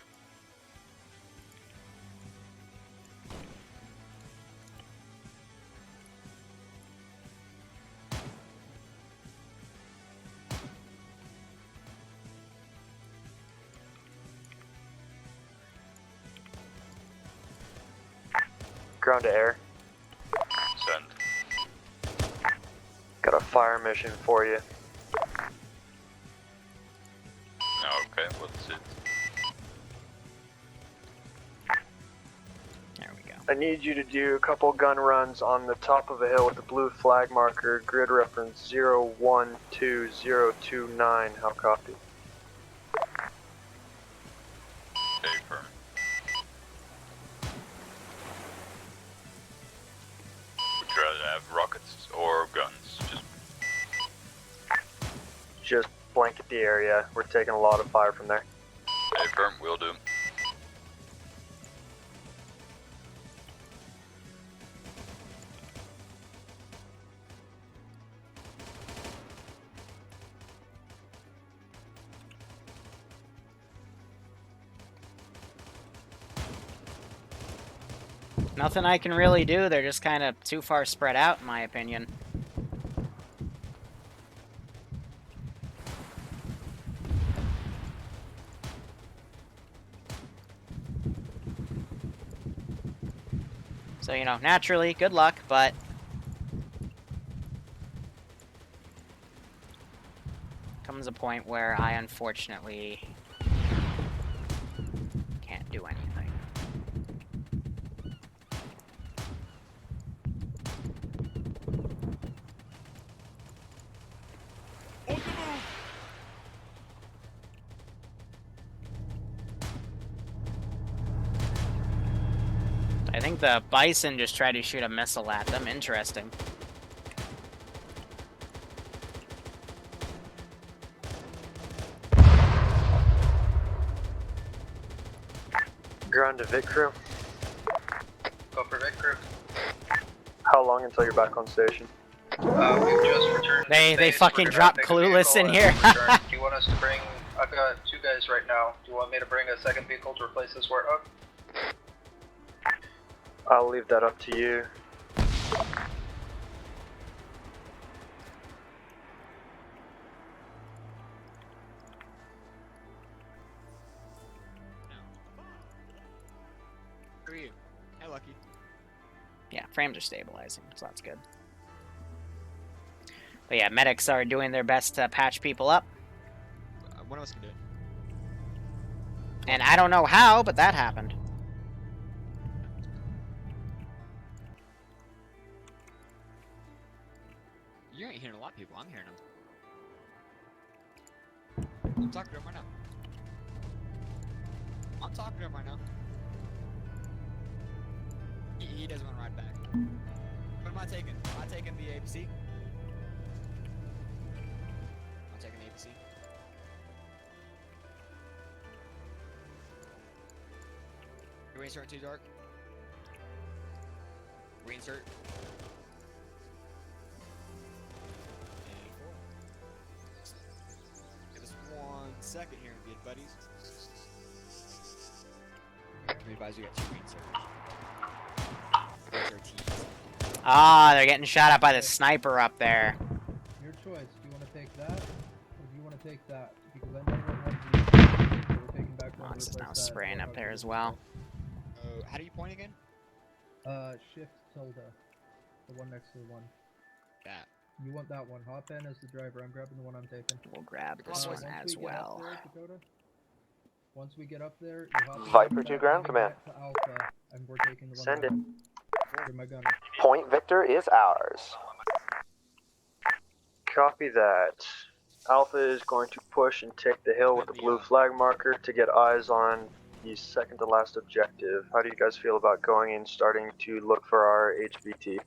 Ground to air. Send. Got a fire mission for you. Okay, what's it? There we go. I need you to do a couple gun runs on the top of a hill with the blue flag marker, grid reference 012029. How copy? Okay, firm. Would you rather have rockets or guns? Just blanket the area. We're taking a lot of fire from there. Okay, firm, will do. Nothing I can really do. They're just kind of too far spread out, in my opinion. So, you know, naturally, good luck, but comes a point where I unfortunately can't do anything. I think the Bison just tried to shoot a missile at them. Interesting. Ground to Vic crew. Go for Vic crew. How long until you're back on station? We've just returned. They fucking dropped Clueless in here. Do you want us to bring? I've got 2 guys right now. Do you want me to bring a second vehicle to replace this warthog? I'll leave that up to you. Who are you? Hey, Lucky. Yeah, frames are stabilizing, so that's good. But yeah, medics are doing their best to patch people up. One of us can do it. And I don't know how, but that happened. You ain't hearing a lot of people. I'm hearing them. I'm talking to him right now. I'm talking to him right now. He doesn't want to ride back. What am I taking? Am I taking the ABC? I'm taking the ABC. Reinsert too dark. Reinsert. And 4. Give us 1 second here, good buddies. Let me advise you got 2 reinserts. Ah, they're getting shot at by the sniper up there. Your choice. Do you want to take that, or do you want to take that? Because I know one has the we're taking back one. Monster's now spraying up there as well. How do you point again? Shift tilde. The one next to the one. That. You want that one. Hop in as the driver. I'm grabbing the one I'm taking. We'll grab this one as well. Once we get up there, you hop in Viper to ground command. to Alpha, and we're taking the one. Send it. You're my gunner. Point Victor is ours. Copy that. Alpha is going to push and take the hill with the blue flag marker to get eyes on the second to last objective. How do you guys feel about going and starting to look for our HVT?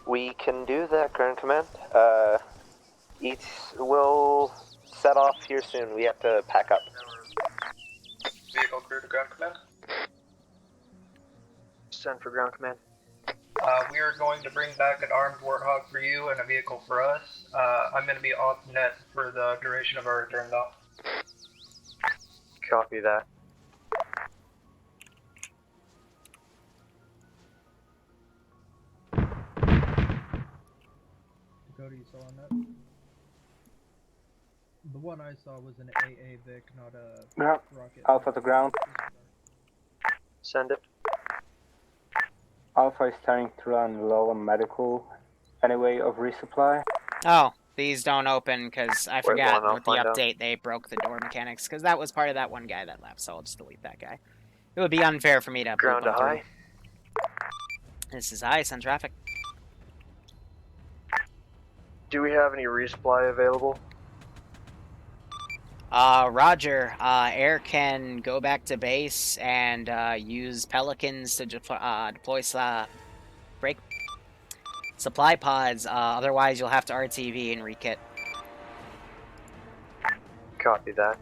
We can do that, Ground Command. Each will set off here soon. We have to pack up. Vehicle crew to ground command. Send for ground command. We are going to bring back an armed warthog for you and a vehicle for us. I'm going to be off net for the duration of our return, though. Copy that. Dakota, you saw on that? The one I saw was an AA Vic, not a Yeah. rocket. Alpha to ground. Send it. Alpha is starting to run low on medical. Any way of resupply? Oh, these don't open because I forgot one, I'll with the find out. update they broke the door mechanics because that was part of that one guy that left, so I'll just delete that guy. It would be unfair for me to Ground to boop him through. high. This is ice on traffic. Do we have any resupply available? Roger. Air can go back to base and use Pelicans to deploy break supply pods. Otherwise, you'll have to RTV and rekit. Copy that.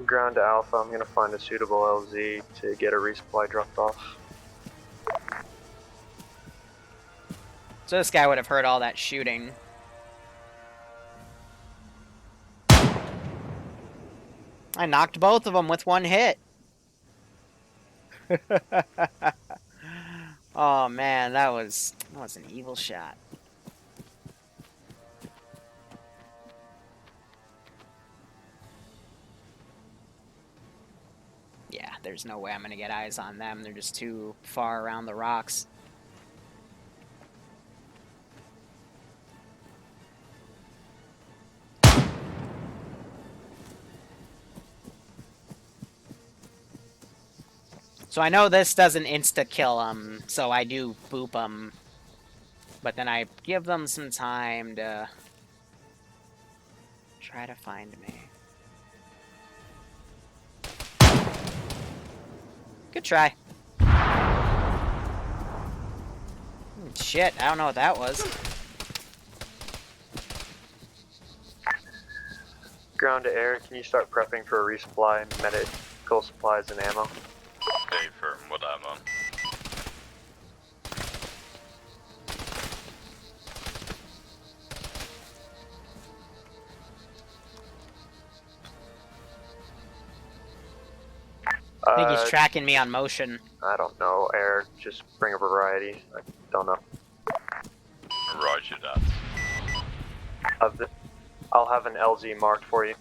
Ground to Alpha, I'm gonna find a suitable LZ to get a resupply dropped off. So this guy would have heard all that shooting. I knocked both of them with one hit. Oh man, that was an evil shot. Yeah, there's no way I'm gonna get eyes on them. They're just too far around the rocks. So I know this doesn't insta-kill them, so I do boop them. But then I give them some time to try to find me. Good try. Shit, I don't know what that was. Ground to air, can you start prepping for a resupply, medical supplies, and ammo? Hey, firm, what ammo? I think he's tracking me on motion. I don't know, air, just bring a variety. I don't know. Roger that. I'll have an LZ marked for you.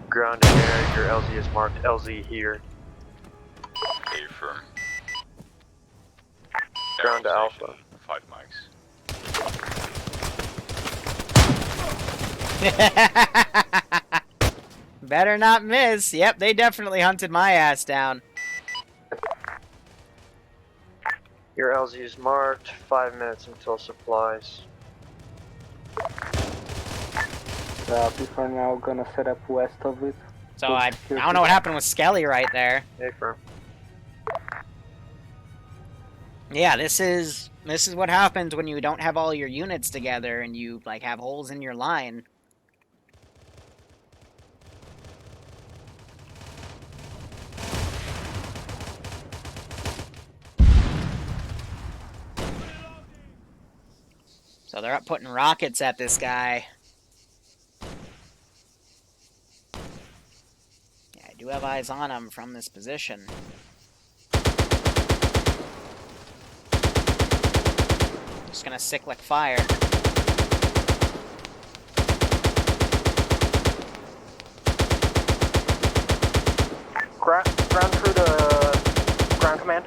Ground to air, your LZ is marked LZ here. Hey, firm. Ground to Alpha. 5 mics. Better not miss. Yep, they definitely hunted my ass down. Your LZ is marked, 5 minutes until supplies. People are now gonna set up west of it. So I don't know what happened with Skelly right there. Hey, firm. Yeah, this is what happens when you don't have all your units together and you like have holes in your line. So they're up putting rockets at this guy. Yeah, I do have eyes on him from this position. Just gonna cyclic fire. Ground crew to ground command.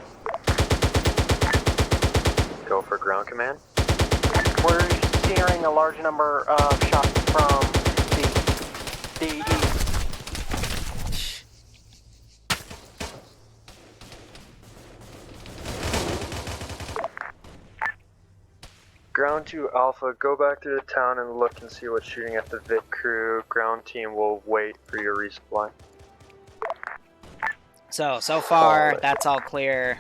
Go for ground command. We're hearing a large number of shots from C. DE. Ground 2 Alpha, go back to the town and look and see what's shooting at the Vic crew. Ground team will wait for your resupply. So far, that's all clear.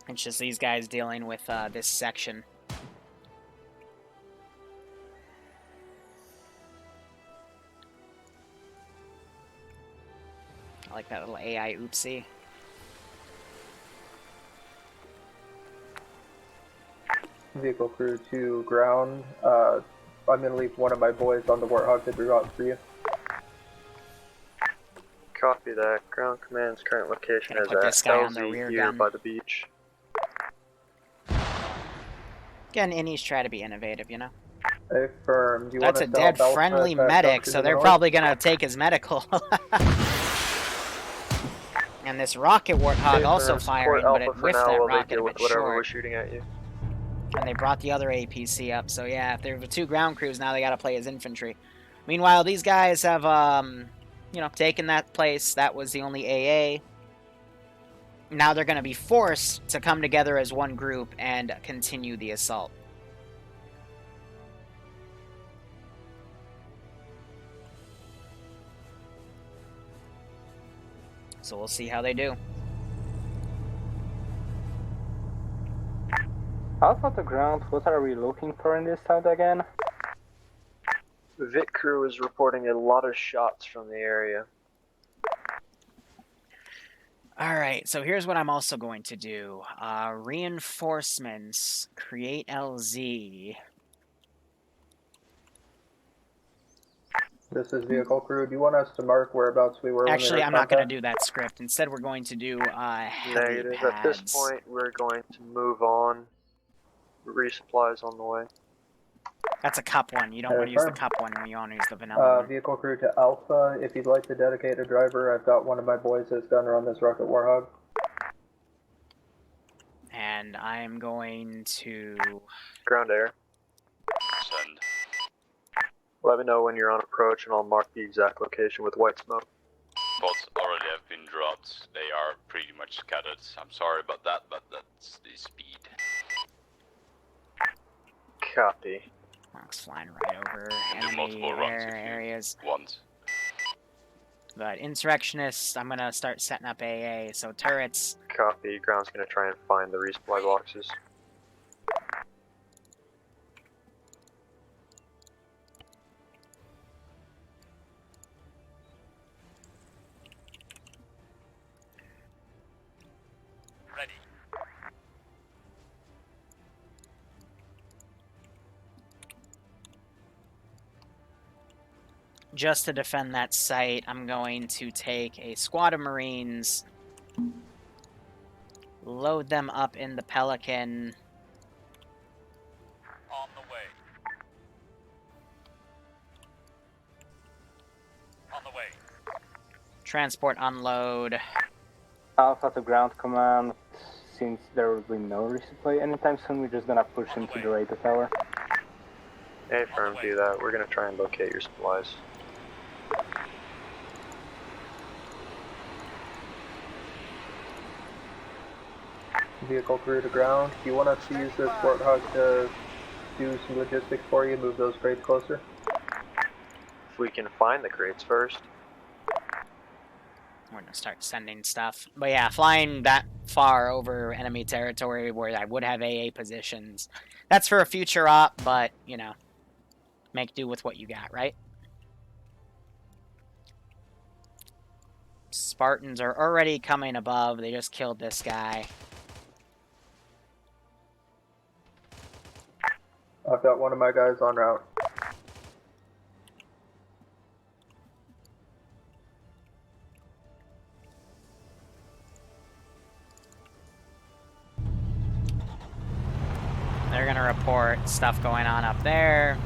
It's just these guys dealing with this section. I like that little AI oopsie. Vehicle crew to ground. I'm gonna leave one of my boys on the Warthog to be route for you. Copy that. Ground command's current location Gonna is put at this guy on the LZ rear here gun. by the beach. Again, Innies try to be innovative, you know? Affirm. Do you That's a want to dead sell friendly Belfast medic, to so the they're north? probably gonna take his medical. And this rocket warthog also firing, but it whiffed that rocket a bit whatever short. was shooting at you. And they brought the other APC up, so yeah, if there were 2 ground crews, now they gotta play as infantry. Meanwhile, these guys have, you know, taken that place. That was the only AA. Now they're gonna be forced to come together as one group and continue the assault. So we'll see how they do. Alpha to ground, what are we looking for in this town again? The Vic crew is reporting a lot of shots from the area. Alright, so here's what I'm also going to do. Reinforcements. Create LZ. This is vehicle crew. Do you want us to mark whereabouts we were? Actually, when I'm we not going to do that script. Instead, we're going to do Negative. At this helipads. point, we're going to move on. Resupplies on the way. That's a cup one. You don't want to use the cup one when you want to use the vanilla one. Vehicle crew to Alpha. If you'd like to dedicate a driver, I've got one of my boys that's done run this rocket warthog. And I'm going to... Ground air. Send. Let me know when you're on approach and I'll mark the exact location with white smoke. Bots already have been dropped. They are pretty much scattered. I'm sorry about that, but that's the speed. Copy. Rocks flying right over Do enemy multiple runs if you areas. want. But insurrectionists, I'm going to start setting up AA. So turrets, Copy. Ground's gonna try and find the resupply boxes. Ready. just to defend that site, I'm going to take a squad of Marines, load them up in the Pelican. On the way. On the way. Transport unload. Alpha to ground command. Since there will be no resupply anytime soon, we're just gonna push him to the radar tower. Hey, firm, do that. We're gonna try and locate your supplies. Vehicle crew to ground. Do you want us to use this Warthog to do some logistics for you, move those crates closer? If we can find the crates first. We're gonna start sending stuff. But yeah, flying that far over enemy territory where I would have AA positions. That's for a future op, but, you know, make do with what you got, right? Spartans are already coming above. They just killed this guy. I've got one of my guys en route. They're gonna report stuff going on up there.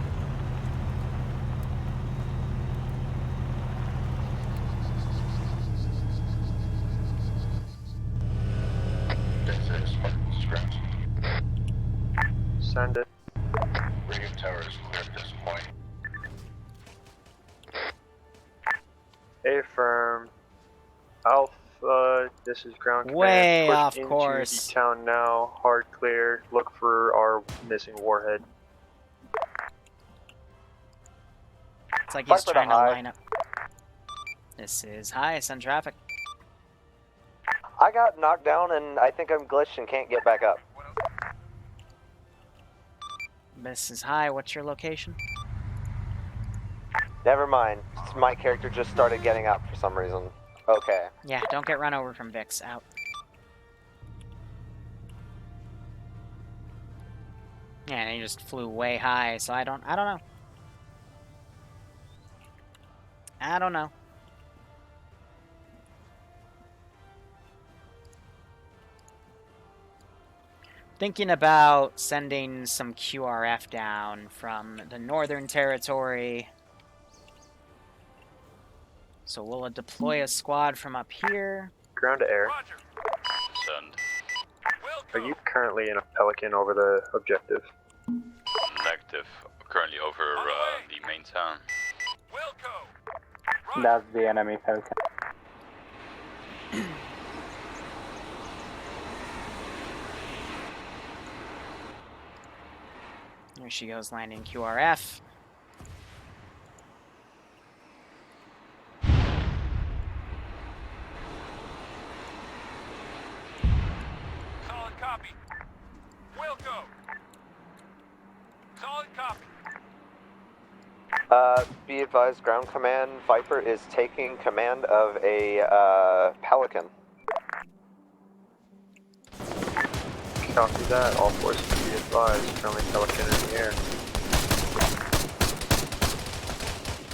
Send it. Radio tower is clear at this point. Affirm. Alpha, this is ground command. Way Push off into course. the town now. Hard clear. Look for our missing warhead. It's like he's Viper to trying to high. line up. This is high, send traffic. I got knocked down and I think I'm glitched and can't get back up. This is high, what's your location? Never mind. My character just started getting up for some reason. Okay. Yeah, don't get run over from Vix. Out. Yeah, and he just flew way high, so I don't know. I don't know. Thinking about sending some QRF down from the Northern Territory. So we'll deploy a squad from up here. Ground to air. Send. Are you currently in a Pelican over the objective? Negative. Currently over the main town. That's the enemy Pelican. There she goes, landing QRF. Solid copy. Wilco. Solid copy. Be advised, ground command, Viper is taking command of a, Pelican. Copy that. All forces be advised. Friendly Pelican in the air.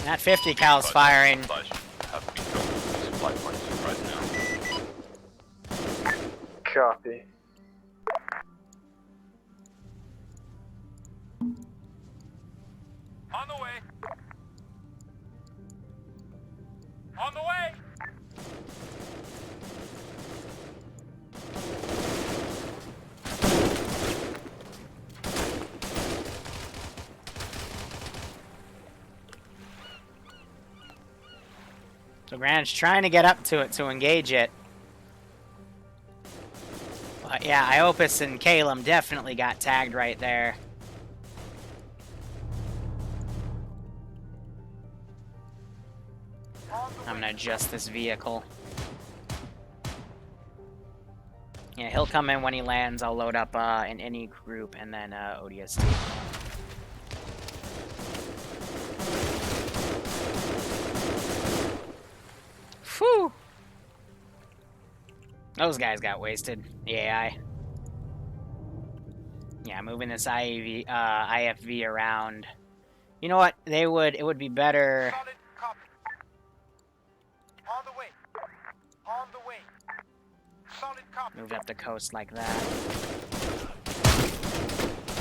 That 50 cal's firing. Supply points right now. Copy. On the way. On the way. So Grant's trying to get up to it to engage it. But yeah, Iopus and Calum definitely got tagged right there. I'm gonna adjust this vehicle. Yeah, he'll come in when he lands. I'll load up an Innie group and then ODST. Whew! Those guys got wasted. The AI. Yeah, moving this IFV around. You know what? It would be better. Solid copy. On the way. On the way. Solid copy. Move up the coast like that.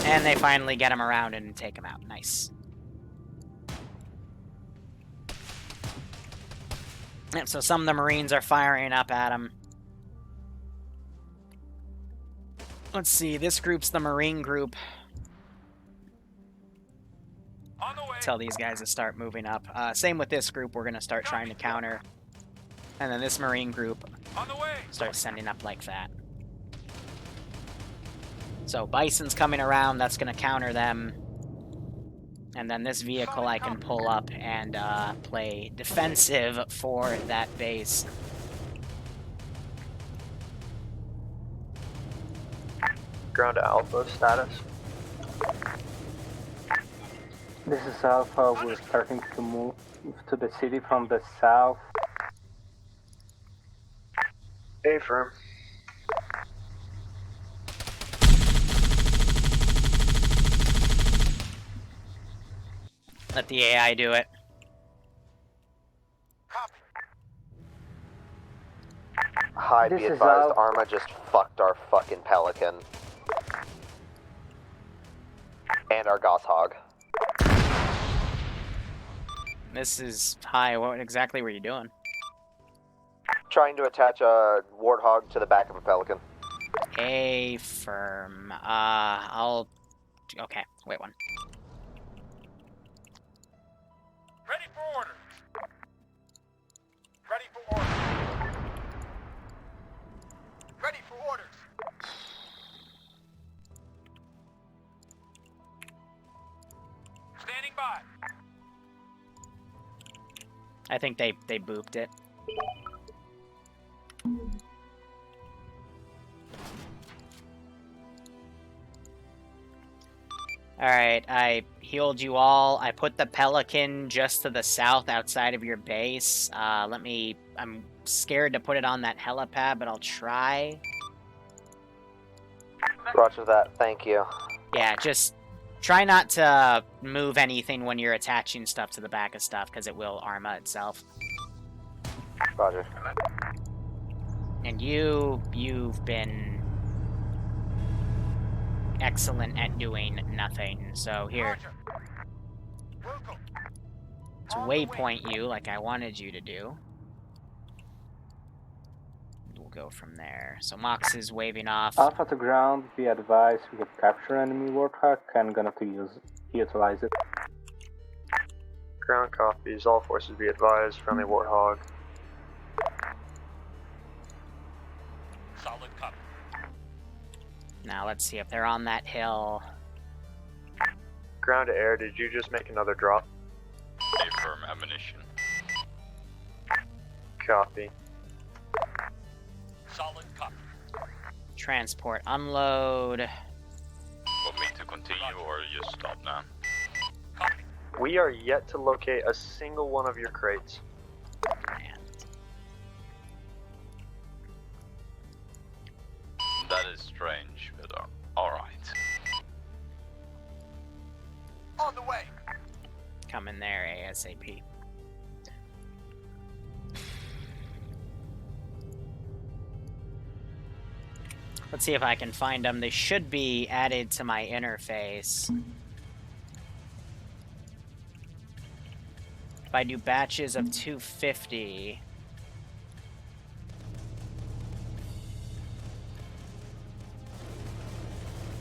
And they finally get him around and take him out. Nice. Yep, so some of the Marines are firing up at him. Let's see, this group's the Marine group. On the way. Tell these guys to start moving up. Same with this group, we're going to start trying to counter. And then this Marine group On the way. starts sending up like that. So Bison's coming around, that's going to counter them. And then this vehicle I can pull up and play defensive for that base. Ground to Alpha status. This is Alpha. We're starting to move to the city from the south. Affirm. Let the AI do it. Hi, be This is advised, Al. Arma just fucked our fucking Pelican. And our Goshawk. This is high. What exactly were you doing? Trying to attach a Warthog to the back of a Pelican. A firm. I'll. Okay, wait one. Ready for order. I think they booped it. Alright, I healed you all. I put the Pelican just to the south outside of your base. I'm scared to put it on that helipad, but I'll try. Roger that, thank you. Yeah, just try not to move anything when you're attaching stuff to the back of stuff, because it will Arma itself. Roger. And you've been excellent at doing nothing, so here. To waypoint you like I wanted you to do. We'll go from there. So Mox is waving off. Alpha to ground, be advised, we have captured enemy Warthog and gonna utilize it. Ground copies, all forces be advised, friendly Warthog. Solid copy. Now let's see if they're on that hill. Ground to air, did you just make another drop? Affirm ammunition. Copy. Solid copy. Transport unload. Want me to continue or just stop now? Copy. We are yet to locate a single one of your crates. Man. That is strange, but alright. On the way. Come in there ASAP. Let's see if I can find them. They should be added to my interface. If I do batches of 250...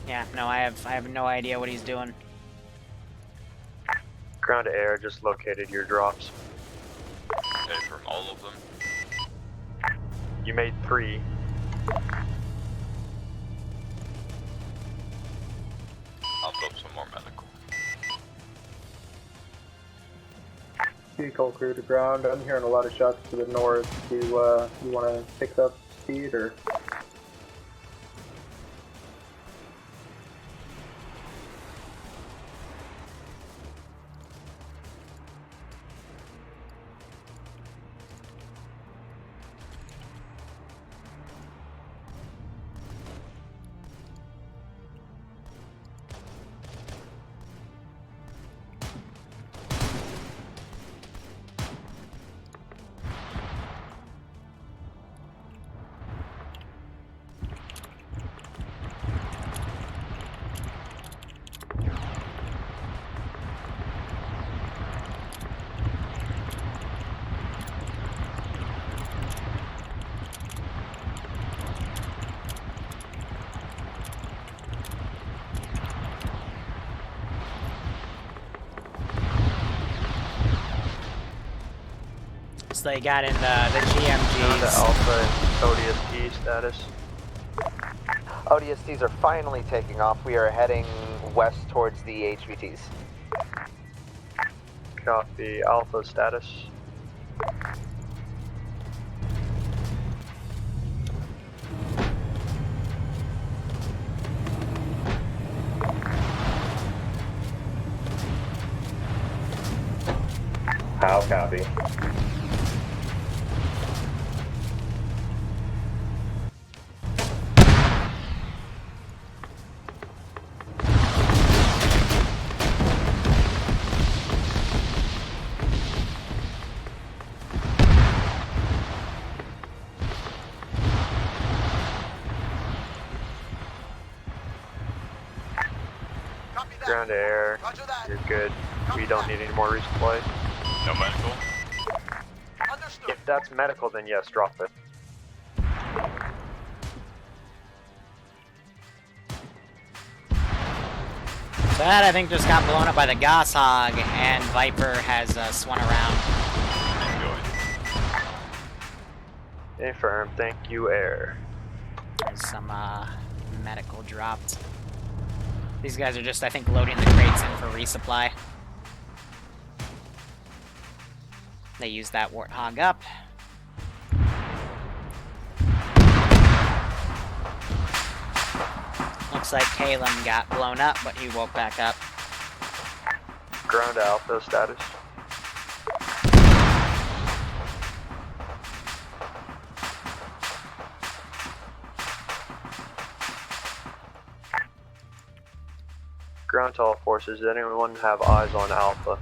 Yeah, no, I have no idea what he's doing. Ground to air just located your drops. Affirm all of them. You made 3. I'll drop some more medical. Vehicle crew to ground. I'm hearing a lot of shots to the north. Do you want to pick up speed or? So they got in the GMGs. The Alpha and ODST status. ODSTs are finally taking off. We are heading west towards the HVTs. Copy. Alpha status. How copy? Ground to air. You're good. We don't need any more resupply. No medical? If that's medical, then yes, drop it. That, I think, just got blown up by the Goshawk, and Viper has swung around. Affirm. Thank you, air. There's some medical dropped. These guys are just, I think, loading the crates in for resupply. They used that warthog up. Looks like Kalem got blown up, but he woke back up. Ground to Alpha status. Ground to all forces. Does anyone have eyes on Alpha?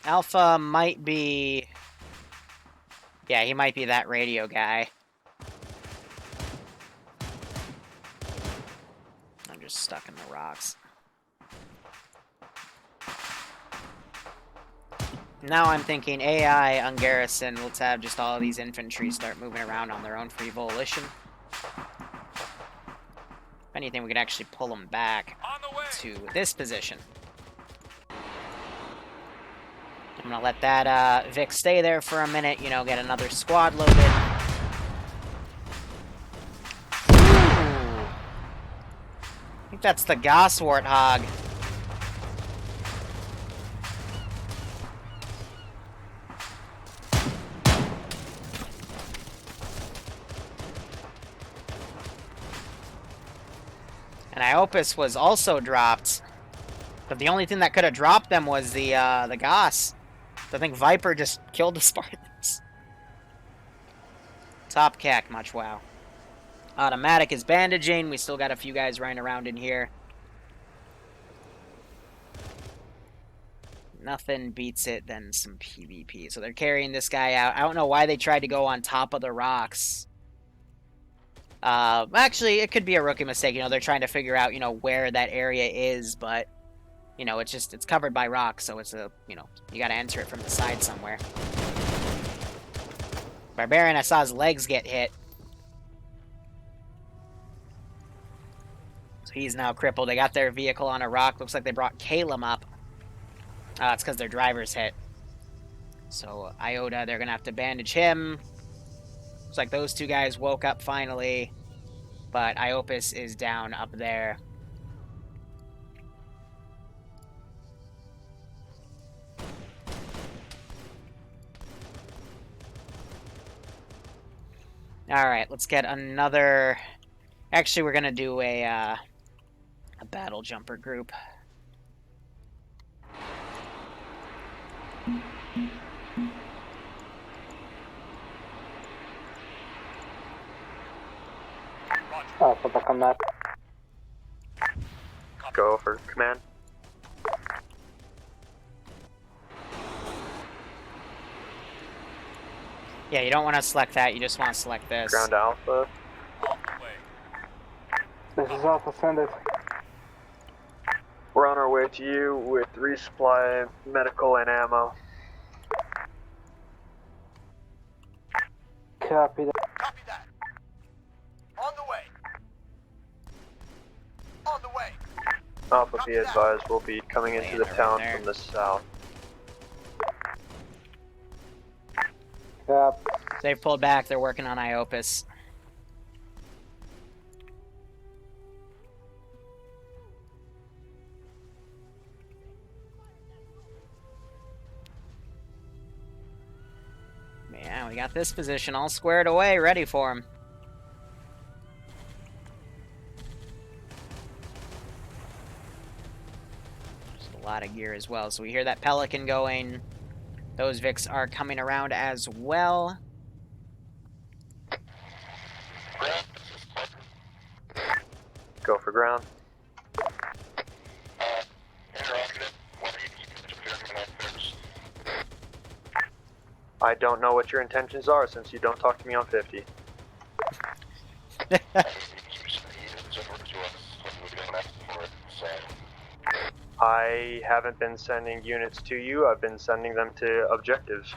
Alpha might be... Yeah, he might be that radio guy. I'm just stuck in the rocks. Now I'm thinking AI on garrison, let's have just all of these infantry start moving around on their own free volition. If anything, we could actually pull them back to this position. I'm gonna let that Vic stay there for a minute, you know, get another squad loaded. Ooh. I think that's the Goss Warthog. And Iopus was also dropped, but the only thing that could have dropped them was the Goss. So I think Viper just killed the Spartans. Top cack, much wow. Automatic is bandaging. We still got a few guys running around in here. Nothing beats it than some PvP. So they're carrying this guy out. I don't know why they tried to go on top of the rocks. Actually, it could be a rookie mistake. You know, they're trying to figure out, you know, where that area is, but, you know, it's just, it's covered by rocks, so it's a, you know, you gotta enter it from the side somewhere. Barbarian, I saw his legs get hit. So he's now crippled. They got their vehicle on a rock. Looks like they brought Kalem up. It's because their driver's hit. So, Iota, they're gonna have to bandage him. Looks like those two guys woke up finally, but Iopus is down up there. Alright, let's get another... Actually, we're gonna do a battle jumper group. Alpha back on that. Go for command. Yeah, you don't want to select that, you just want to select this. Ground Alpha. This is Alpha, send it. We're on our way to you with resupply, medical, and ammo. Copy that. Copy that. On the way. On the way. Alpha, be advised, we'll be coming into the town from the south. Yep. They've pulled back, they're working on Iopus. Man, we got this position all squared away, ready for him. Just a lot of gear as well. So we hear that Pelican going. Those Vics are coming around as well. Go for ground. I don't know what your intentions are since you don't talk to me on 50. I haven't been sending units to you, I've been sending them to objectives.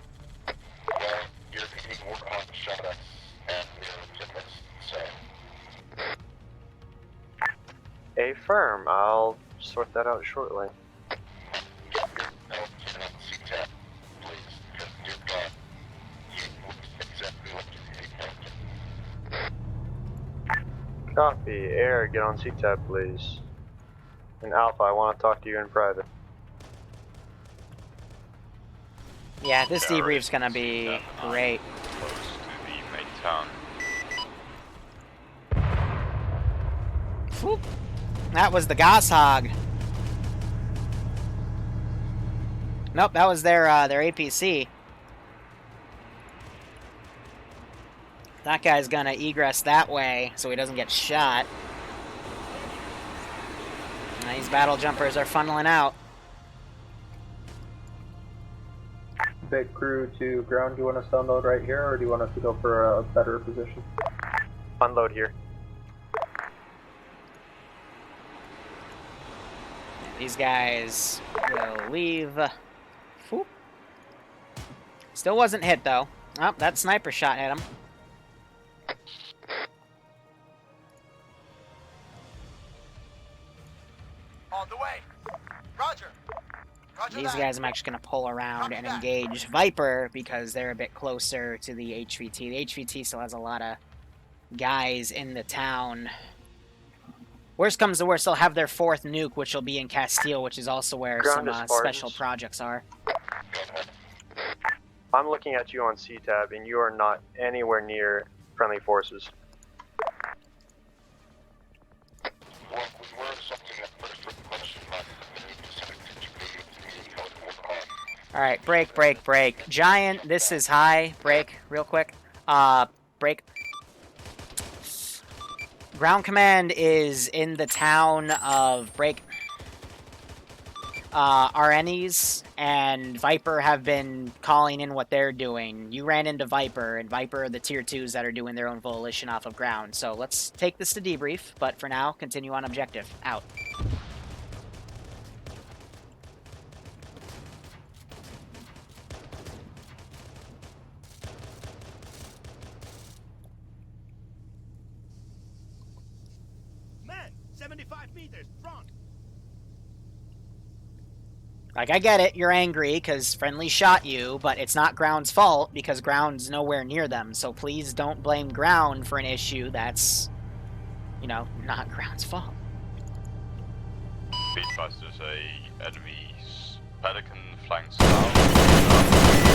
Affirm, I'll sort that out shortly. Copy. Air, get on CTAB, please. And Alpha, I want to talk to you in private. Yeah, this debrief's gonna be great. Close to the main town. Whoop. That was the Goshawk. Nope, that was their APC. That guy's gonna egress that way so he doesn't get shot. And these battle jumpers are funneling out. Big crew to ground, do you want us to unload right here, or do you want us to go for a better position? Unload here. These guys will leave. Whoop. Still wasn't hit, though. Oh, that sniper shot hit him. On the way. Roger. These guys I'm actually going to pull around and engage Viper because they're a bit closer to the HVT. The HVT still has a lot of guys in the town. Worst comes to worst, they'll have their 4th nuke, which will be in Castile, which is also where some special projects are. I'm looking at you on C-Tab, and you are not anywhere near friendly forces. Alright, break. Giant, this is high. Break, real quick. Break. Ground command is in the town of Break. Our Innies and Viper have been calling in what they're doing. You ran into Viper, and Viper are the tier 2s that are doing their own volition off of ground. So let's take this to debrief, but for now, continue on objective. Out. Men, 75 meters, front. Like, I get it, you're angry because friendly shot you, but it's not ground's fault because ground's nowhere near them. So please don't blame ground for an issue that's, you know, not ground's fault. Be advised, there's a enemy's Pelican flank south.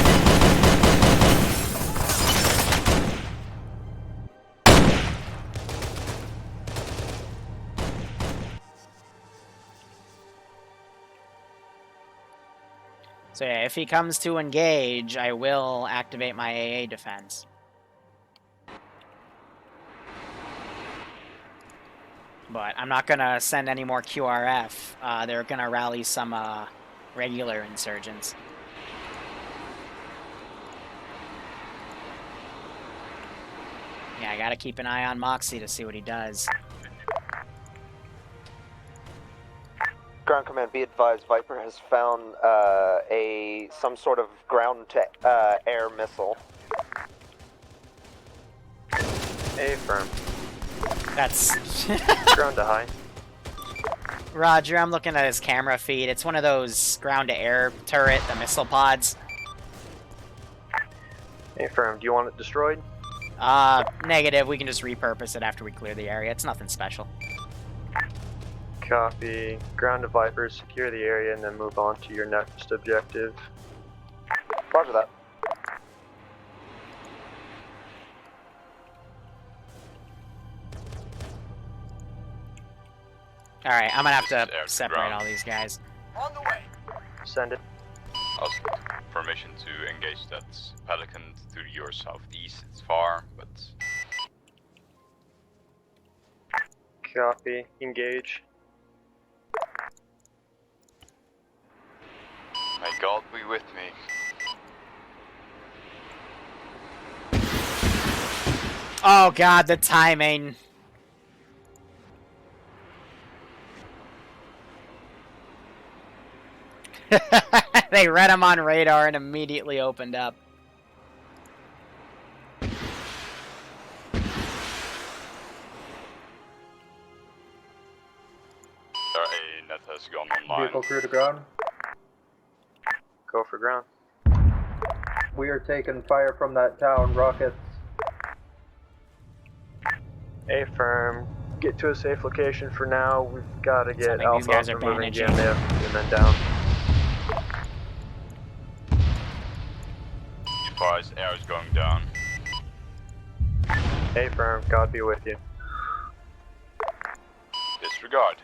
So yeah, if he comes to engage, I will activate my AA defense. But I'm not going to send any more QRF. They're going to rally some regular insurgents. Yeah, I got to keep an eye on Moxie to see what he does. Ground command, be advised, Viper has found some sort of ground-to-air missile. Affirm. That's... Ground to high. Roger, I'm looking at his camera feed. It's one of those ground-to-air turret, the missile pods. Affirm, do you want it destroyed? Negative. We can just repurpose it after we clear the area. It's nothing special. Copy. Ground to Vipers, secure the area, and then move on to your next objective. Roger that. Alright, I'm gonna have to separate all these guys. On the way. Send it. Also, permission to engage that Pelican to your southeast. It's far, but... Copy. Engage. May God be with me. Oh god, the timing. They read him on radar and immediately opened up. That has gone online. Vehicle crew to ground. Go for ground. We are taking fire from that town. Rockets. Affirm. Get to a safe location for now. We've got to get Something these guys Alpha are moving bandaging. again. They have to be men down. advised, air is going down. Hey, firm. God be with you. Disregard.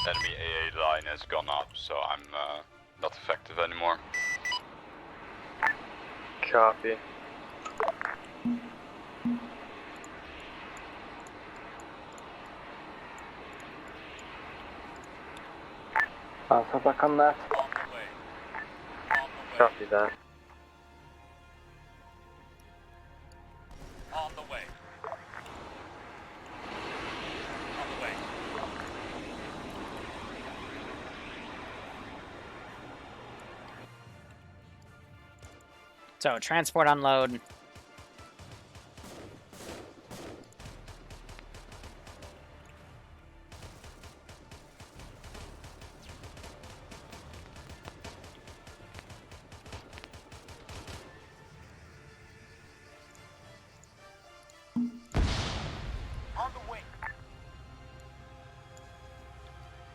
Enemy AA line has gone up, so I'm not effective anymore. Copy. Also back on that. Copy that. On the way. On the way. So, transport unload.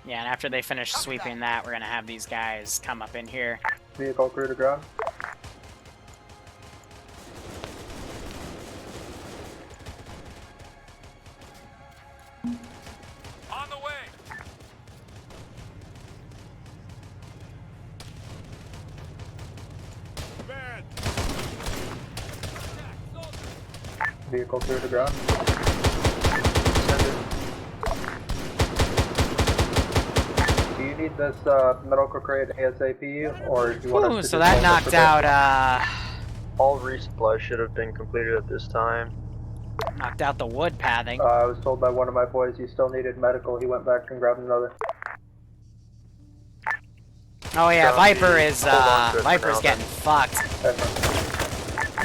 Yeah, and after they finish sweeping that, we're gonna have these guys come up in here. Vehicle crew to ground. On the way. Bad. Vehicle crew to ground. Do you need this medical crate ASAP, or do you want Ooh, us to so just that hold it knocked for out, All resupply should have been completed at this time. knocked out the wood pathing. I was told by one of my boys he still needed medical. He went back and grabbed another. Oh yeah, Copy. Viper is, Hold on to it for Viper's now, getting fucked.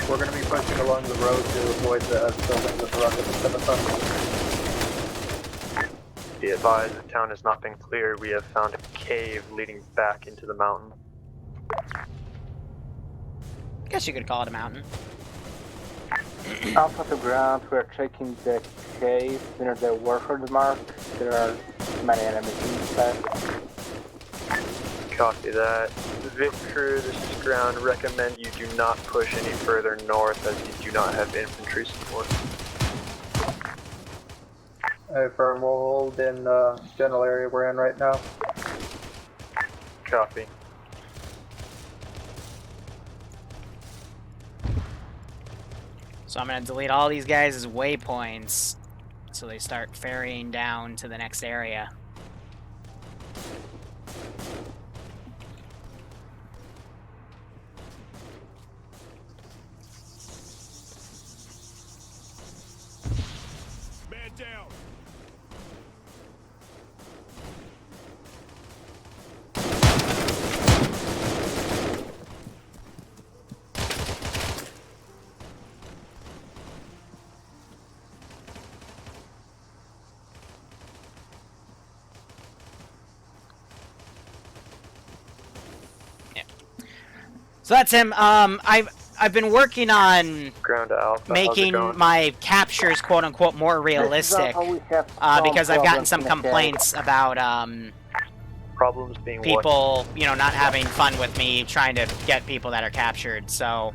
We're going to be pushing along the road to avoid the building with the rocket system. Be advised, the town has not been cleared. We have found a cave leading back into the mountain. Guess you could call it a mountain. Alpha to ground, we're checking the cave near the Warford mark. There are many enemies inside. Copy that. Vic crew, this is ground. Recommend you do not push any further north as you do not have infantry support. Hey, firm, we'll hold in general area we're in right now. Copy. So I'm gonna delete all these guys as waypoints, so they start ferrying down to the next area. Man down. So that's him. I've been working on Ground to Alpha. making my captures quote unquote more realistic because I've gotten some complaints about problems being people, you know, not having fun with me trying to get people that are captured. So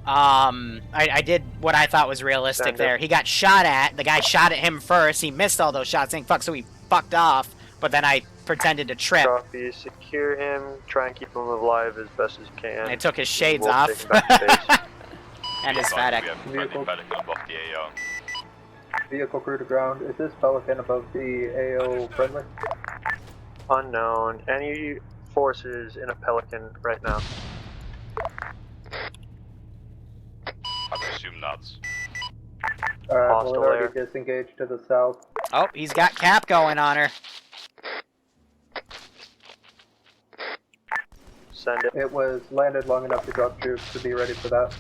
I did what I thought was realistic there. He got shot at. The guy shot at him first. He missed all those shots, saying fuck, so he fucked off. But then I pretended to trip. Copy. Secure him. Try and keep him alive as best as you can. And I took his shades We'll off. take him back to base. And his FedEx. Vehicle. Above the AO. Vehicle crew to ground. Is this Pelican above the AO friendly? Unknown. Any forces in a Pelican right now? I presume not. Alright, Hostile we'll already air. disengage to the south. Oh, he's got cap going on her. Send it. It was landed long enough to drop troops to be ready for that.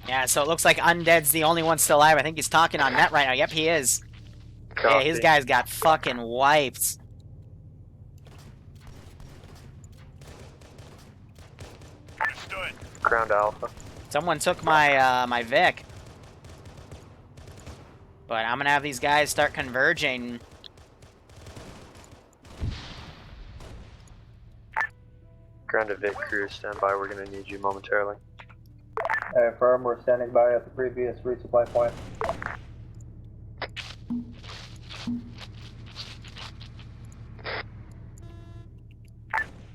Yeah, so it looks like Undead's the only one still alive. I think he's talking on net right now. Yep, he is. Copy. Yeah, his guys got fucking wiped. Ground Alpha. Someone took my my Vic. But I'm gonna have these guys start converging. Ground Evic crew, stand by. We're gonna need you momentarily. Affirm, we're standing by at the previous resupply point.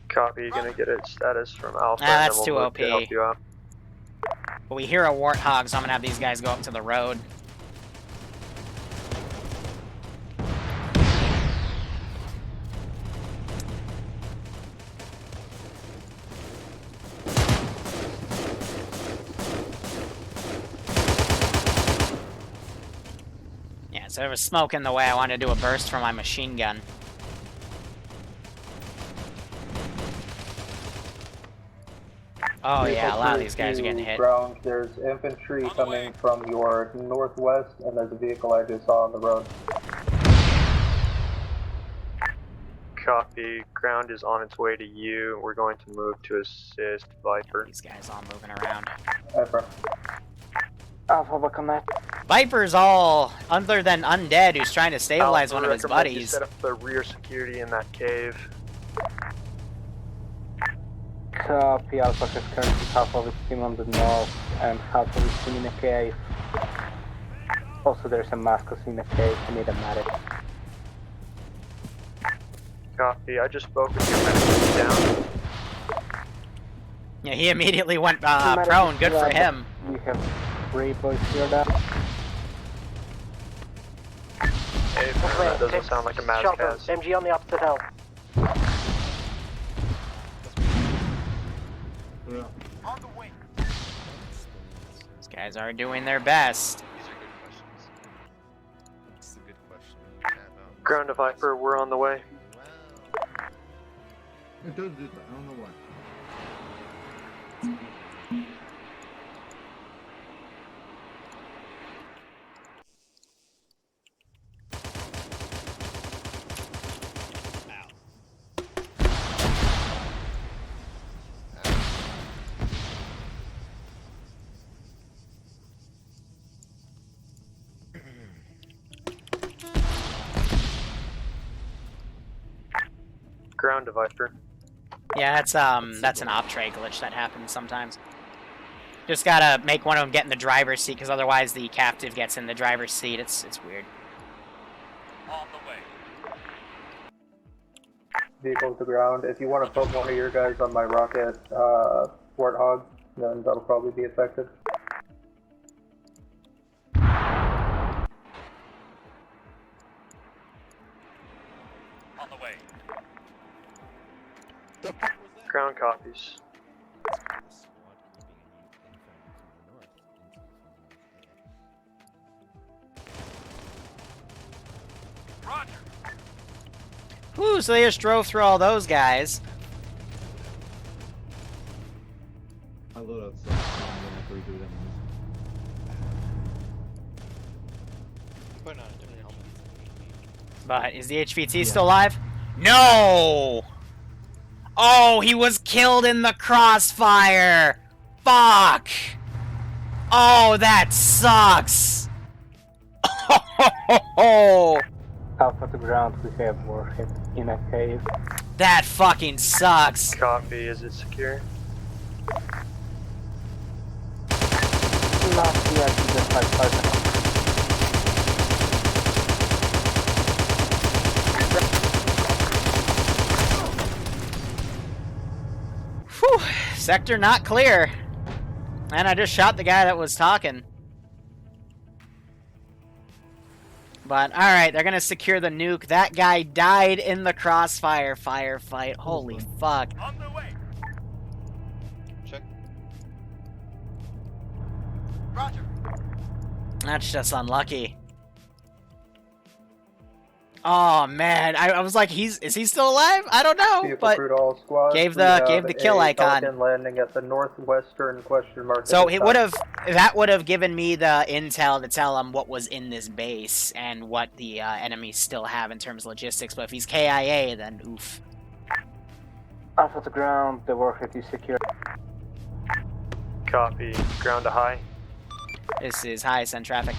Copy, you're gonna get a status from Alpha, Nah, and that's then too we'll move OP. to help you out. But we hear a warthog, so I'm gonna have these guys go up to the road. Yeah, so there was smoke in the way. I wanted to do a burst from my machine gun. Oh yeah, a lot of these guys are getting hit. Ground, there's infantry coming from your northwest, and there's a vehicle I just saw on the road. Copy, ground is on its way to you. We're going to move to assist Viper. These guys all moving around. Affirm. Alpha, welcome back. Viper's all other than undead, who's trying to stabilize Alpha, one of his recommend you buddies. set up the rear security in that cave. Copy, Alpha is currently half of his team on the north and half of his team in a cave. Also, there's a Mascos in the cave, we need a medic. Copy, I just spoke with your medic down. Yeah, he immediately went prone. Good for him. We have 3 boys here now. Hey, that doesn't sound like a Mazcast. MG on the opposite hill. These guys are doing their best. These are good questions. This is a good question. And, Ground to Viper, we're on the way. It does do that, I don't know why. Ground to Viper. Yeah, that's an op tray glitch that happens sometimes. Just gotta make one of them get in the driver's seat, because otherwise the captive gets in the driver's seat. It's weird. on the way. Vehicle to ground. If you want to put one of your guys on my rocket warthog, then that'll probably be effective. On the way. Ground copies. Roger. Whew, so they just drove through all those guys. I load out stuff, so I'm gonna have to redo them. Putting on a different helmet. But is the HVT still alive? No! Oh, he was killed in the crossfire! Fuck! Oh, that sucks! Oh, Alpha to ground, we have warhead in a cave. that fucking sucks. Copy, is it secure? Not yet, we just have partner. Whew, sector not clear. And I just shot the guy that was talking. But, alright, they're gonna secure the nuke. That guy died in the crossfire firefight. Holy fuck. On the way. Check. Roger. That's just unlucky. Oh man, I was like, is he still alive? I don't know, Vehicle but crew to all squads. gave We have the kill a icon. Falcon landing at the northwestern question mark. So it that would have given me the intel to tell him what was in this base and what the enemies still have in terms of logistics. But if he's KIA, then oof. Alpha to ground, the warhead is secure. Copy, ground to high. This is high send traffic.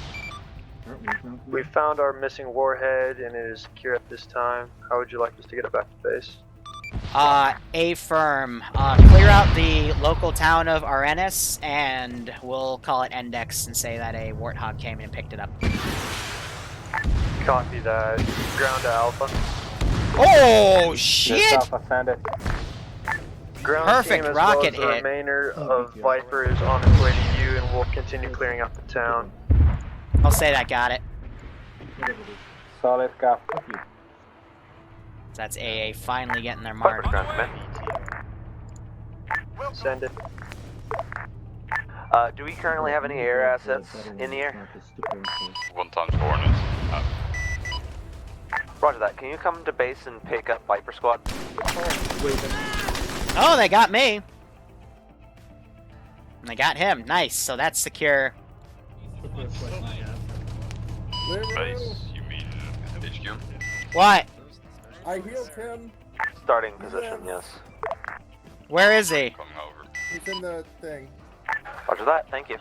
We found our missing warhead and it is secure at this time. How would you like us to get it back to base? Affirm. Clear out the local town of Arenis, and we'll call it Index and say that a Warthog came in and picked it up. Copy that. Ground to Alpha. Oh, shit! Alpha, send it. Ground Perfect team as rocket well as the hit. remainder of Viper is on its way to you, and we'll continue clearing out the town. I'll say that got it. Solid cap. That's AA finally getting their mark. Send it. Do we currently have any air assets in the air? 1 times Hornets. Roger that. Can you come to base and pick up Viper Squad? Oh, they got me. And they got him. Nice. So that's secure. Base, you mean HQ? What? I healed him. Starting position, yes. Where is he? Coming over. He's in the thing. Roger that. Thank you.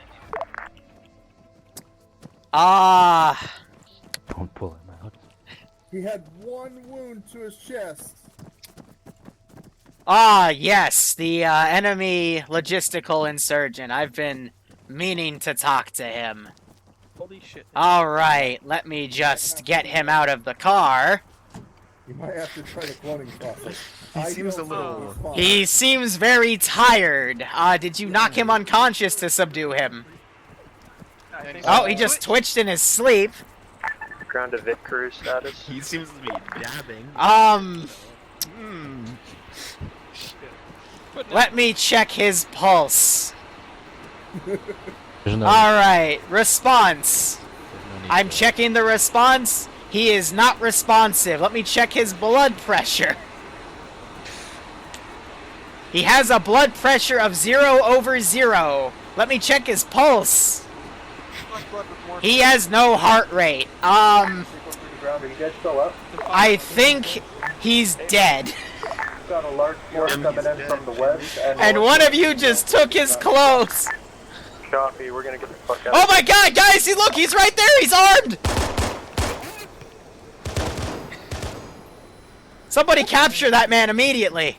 Don't pull him out. He had 1 wound to his chest. Yes, the enemy logistical insurgent. I've been meaning to talk to him. Holy shit. Alright, let me just get him out of the car. You might have to try the cloning process. He seems a little... He seems very tired. Did you knock him unconscious to subdue him? Oh, he just twitched in his sleep. Ground to Vic crew status. He seems to be dabbing. Let me check his pulse. Alright, response. I'm checking the response. He is not responsive. Let me check his blood pressure. He has a blood pressure of 0/0. Let me check his pulse. He has no heart rate. Are you guys still up? I think he's dead. Got a large force coming in from the west. And one of you just took his clothes. Copy, we're gonna get the fuck out. Oh my god, guys, see, look, he's right there, he's armed! Somebody capture that man immediately.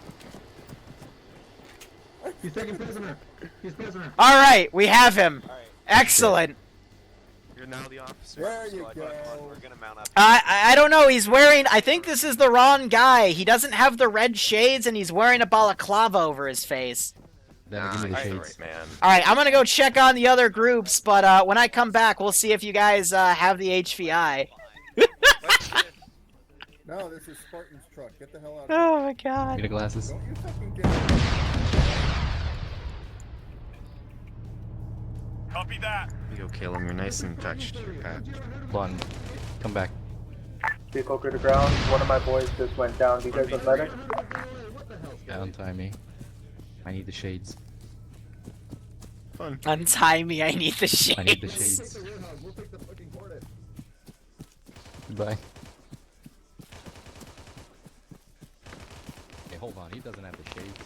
He's taken prisoner. He's prisoner. Alright, we have him. Excellent. You're now the officer. There you go. I don't know, he's wearing, I think this is the wrong guy. He doesn't have the red shades and he's wearing a balaclava over his face. Give me the shades. Alright, I'm gonna go check on the other groups, but when I come back, we'll see if you guys have the HVI. No, this is Spartan's truck. Get the hell out of Oh my god. Give me the glasses. Don't you fucking get it. Copy that. You go kill him. You're nice and touched. One. Come back. Vehicle to the ground. One of my boys just went down. Do you guys have medic? Untie me. I need the shades. Fun. Untie me, I need the shades. I need the shades. Goodbye. Hey, hold on. He doesn't have the shades.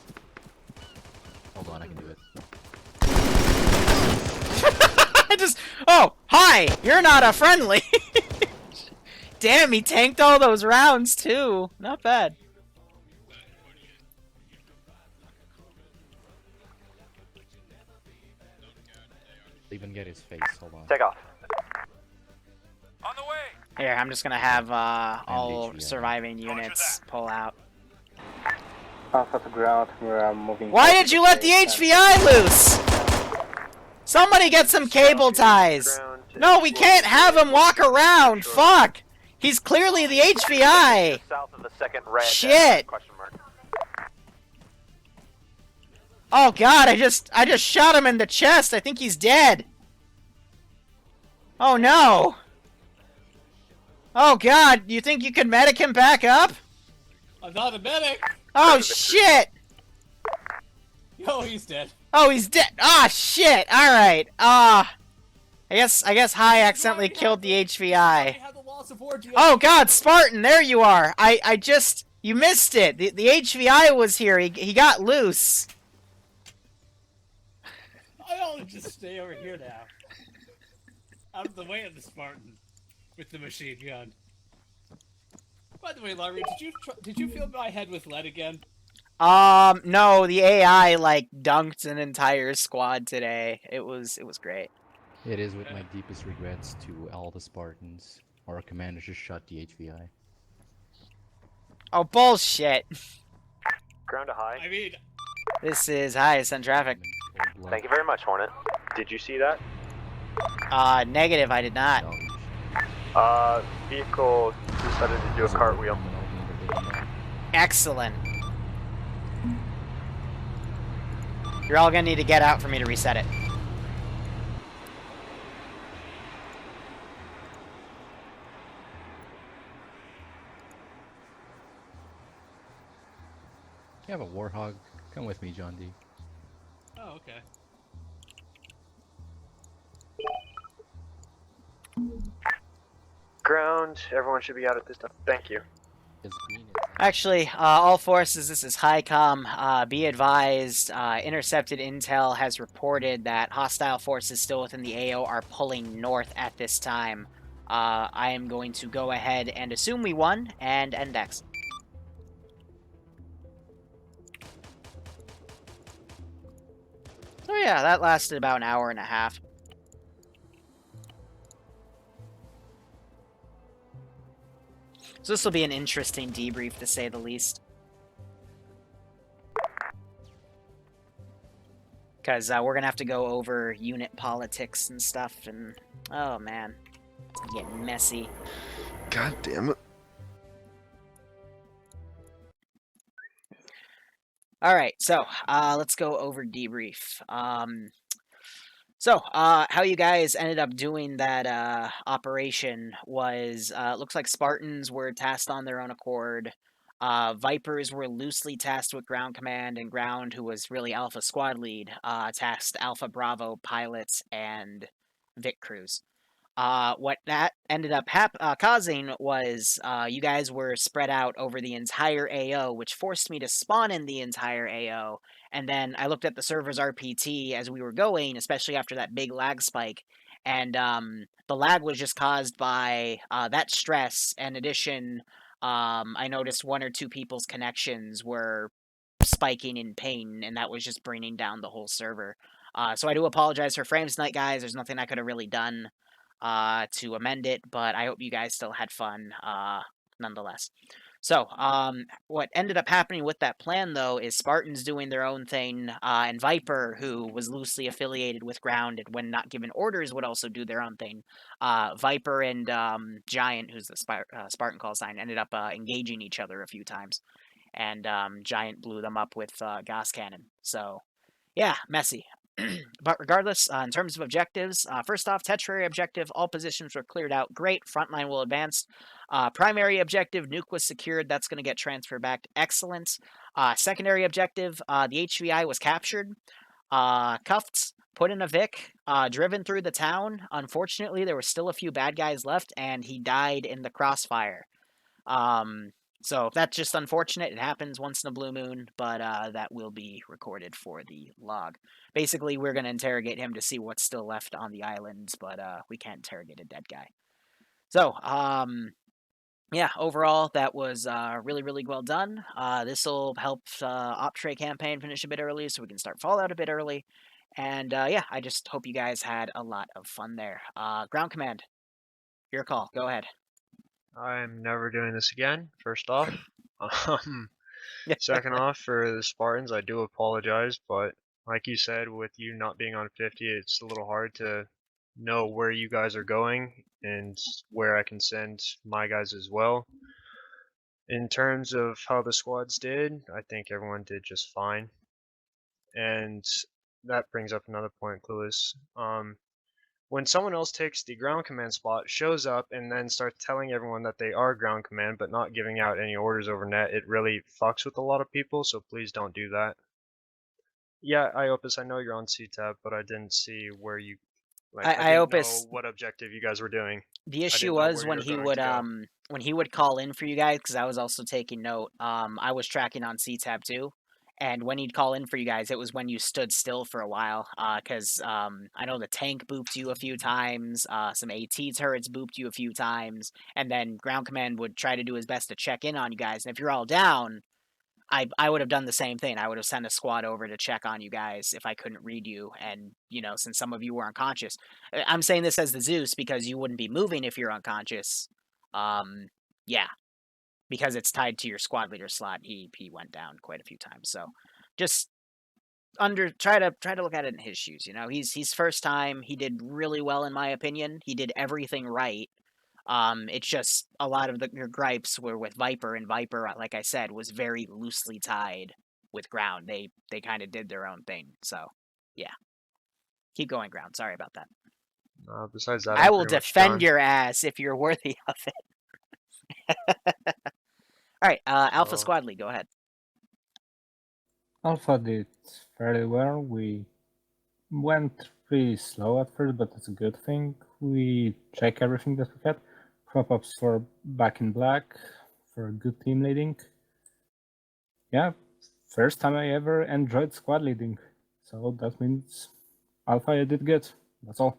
Hold on, I can do it. I just... Oh, hi! You're not a friendly! Damn, he tanked all those rounds, too. Not bad. Even get his face. Hold on. Take off. On the way. Here, I'm just gonna have all surviving units pull out. Alpha to ground, we're moving. Why did you let the HVI loose? Somebody get some cable ties! No, we can't have him walk around! Fuck! He's clearly the HVI! South of the second red. Shit! Question mark. Oh god, I just shot him in the chest. I think he's dead. Oh no! Oh god, you think you could medic him back up? I'm not a medic! Oh shit! Oh, he's dead. Oh, he's dead! Ah, shit! Alright, I guess High accidentally killed the HVI. Oh god, Spartan, there you are! I just... You missed it! The HVI was here, he got loose. I ought to just stay over here now. Out of the way of the Spartan. with the machine gun. By the way, Larry, did you fill my head with lead again? No, the AI like dunked an entire squad today. It was great. It is with my deepest regrets to all the Spartans. Our commander just shot the HVI. Oh, bullshit. Ground to high. I mean, This is high, send traffic. Thank you very much, Hornet. Did you see that? Negative, I did not. Vehicle decided to do a cartwheel. Excellent. You're all gonna need to get out for me to reset it. You have a Warhog? Come with me, John D. oh, okay. Ground, everyone should be out at this time. Thank you. Actually, all forces, this is HICOM. Be advised, intercepted intel has reported that hostile forces still within the AO are pulling north at this time. I am going to go ahead and assume we won and index. So yeah, that lasted about an hour and a half. So this will be an interesting debrief, to say the least. Because we're going to have to go over unit politics and stuff, and... oh, man. It's going to get messy. God damn it. Alright, so, let's go over debrief. So, how you guys ended up doing that operation was, looks like Spartans were tasked on their own accord. Vipers were loosely tasked with ground command, and ground, who was really Alpha Squad Lead, tasked Alpha Bravo pilots and Vic crews. What that ended up causing was you guys were spread out over the entire AO, which forced me to spawn in the entire AO. And then I looked at the server's RPT as we were going, especially after that big lag spike. And the lag was just caused by that stress. In addition, I noticed one or two people's connections were spiking in pain, and that was just bringing down the whole server. So I do apologize for frames tonight, guys. There's nothing I could have really done to amend it, but I hope you guys still had fun nonetheless. So, what ended up happening with that plan, though, is Spartans doing their own thing, and Viper, who was loosely affiliated with Ground and when not given orders would also do their own thing. Viper and Giant, who's the Spartan call sign, ended up engaging each other a few times, and Giant blew them up with gas cannon. So, yeah, messy. But regardless, in terms of objectives, first off, Tetrary objective, all positions were cleared out. Great, frontline will advance. Primary objective, Nuke was secured. That's going to get transferred back. Excellent. Secondary objective, the HVI was captured, cuffed, put in a Vic, driven through the town. Unfortunately, there were still a few bad guys left, and he died in the crossfire. So that's just unfortunate. It happens once in a blue moon, but that will be recorded for the log. Basically, we're going to interrogate him to see what's still left on the islands, but we can't interrogate a dead guy. So, yeah, overall, that was really, really well done. This will help Optray campaign finish a bit early, so we can start Fallout a bit early. And yeah, I just hope you guys had a lot of fun there. Ground Command, your call. Go ahead. I'm never doing this again, first off. Second off, for the Spartans, I do apologize, but like you said, with you not being on 50, it's a little hard to know where you guys are going and where I can send my guys as well. In terms of how the squads did, I think everyone did just fine. And that brings up another point, Clueless. When someone else takes the ground command spot, shows up, and then starts telling everyone that they are ground command, but not giving out any orders over net, it really fucks with a lot of people, so please don't do that. Yeah, Iopus, I know you're on CTAB, but I didn't see where you... Like, I didn't know what objective you guys were doing. The issue was when he would call in for you guys, because I was also taking note, I was tracking on CTAB too, And when he'd call in for you guys, it was when you stood still for a while. Because I know the tank booped you a few times, some AT turrets booped you a few times, and then ground command would try to do his best to check in on you guys. And if you're all down, I would have done the same thing. I would have sent a squad over to check on you guys if I couldn't read you. And, you know, since some of you were unconscious, I'm saying this as the Zeus because you wouldn't be moving if you're unconscious. Yeah, because it's tied to your squad leader slot. He went down quite a few times. So just try to look at it in his shoes. You know, he's first time. He did really well in my opinion. He did everything right. It's just a lot of your gripes were with Viper, and Viper, like I said, was very loosely tied with Ground. They kind of did their own thing. So, yeah. Keep going, Ground. Sorry about that. Besides that, I I'm will pretty much defend done. your ass if you're worthy of it. All right, Alpha Squad League, go ahead. Alpha did fairly well. We went pretty slow at first, but it's a good thing. We check everything that we had. Prop ups for Back in Black for good team leading. Yeah, first time I ever enjoyed squad leading. So that means Alpha did good. That's all.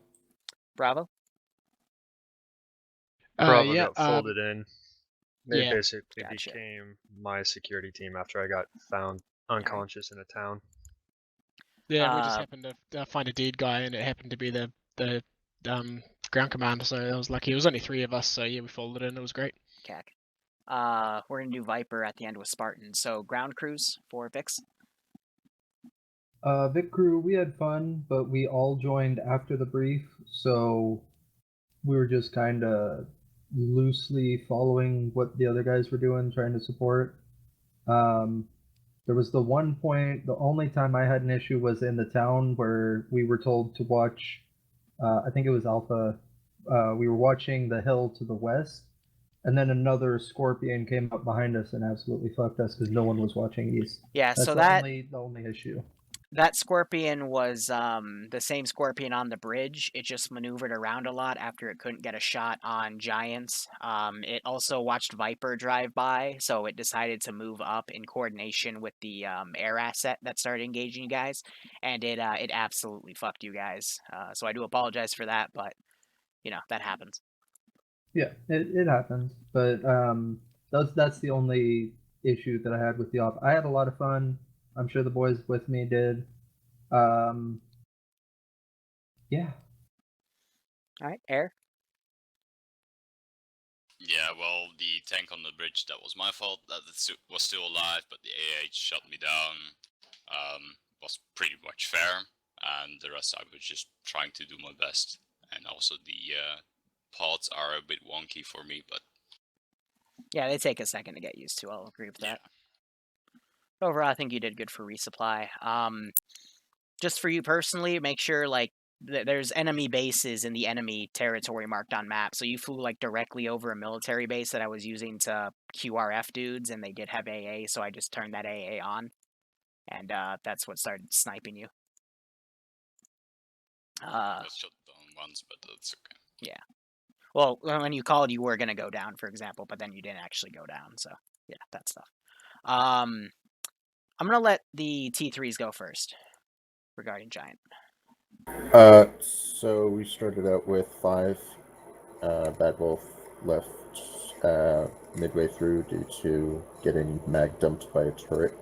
Bravo? Bravo Yeah, got folded in. They yeah. basically became my security team after I got found unconscious in a town. Yeah, we just happened to find a dead guy, and it happened to be the ground commander. So I was lucky. It was only 3 of us, so yeah, we folded in. It was great. Cack. We're gonna do Viper at the end with Spartan. So ground crews for Vix. Vic crew, we had fun, but we all joined after the brief, so we were just kind of loosely following what the other guys were doing, trying to support. There was the one point, the only time I had an issue was in the town where we were told to watch, I think it was Alpha, we were watching the hill to the west, and then another Scorpion came up behind us and absolutely fucked us because no one was watching east. Yeah, That's so the only issue. That Scorpion was the same Scorpion on the bridge. It just maneuvered around a lot after it couldn't get a shot on Giants. It also watched Viper drive by, so it decided to move up in coordination with the air asset that started engaging you guys, and it absolutely fucked you guys. So I do apologize for that, but you know that happens. Yeah, it happens, but that's the only issue that I had with the op. I had a lot of fun. I'm sure the boys with me did. Yeah. All right, Air. Yeah, well, the tank on the bridge, that was my fault. That it was still alive, but the AH shut me down. Was pretty much fair, and the rest I was just trying to do my best. And also the pods are a bit wonky for me, but yeah, they take a second to get used to. I'll agree with that. Yeah. Overall, I think you did good for resupply. Just for you personally, make sure like there's enemy bases in the enemy territory marked on map. So you flew like directly over a military base that I was using to QRF dudes, and they did have AA, so I just turned that AA on, and that's what started sniping you. I was shot down once, but that's okay. Yeah. Well, when you called, you were gonna go down, for example, but then you didn't actually go down. So yeah, that stuff. I'm gonna let the T3s go first regarding Giant. So we started out with 5. Bad Wolf left midway through due to getting mag dumped by a turret.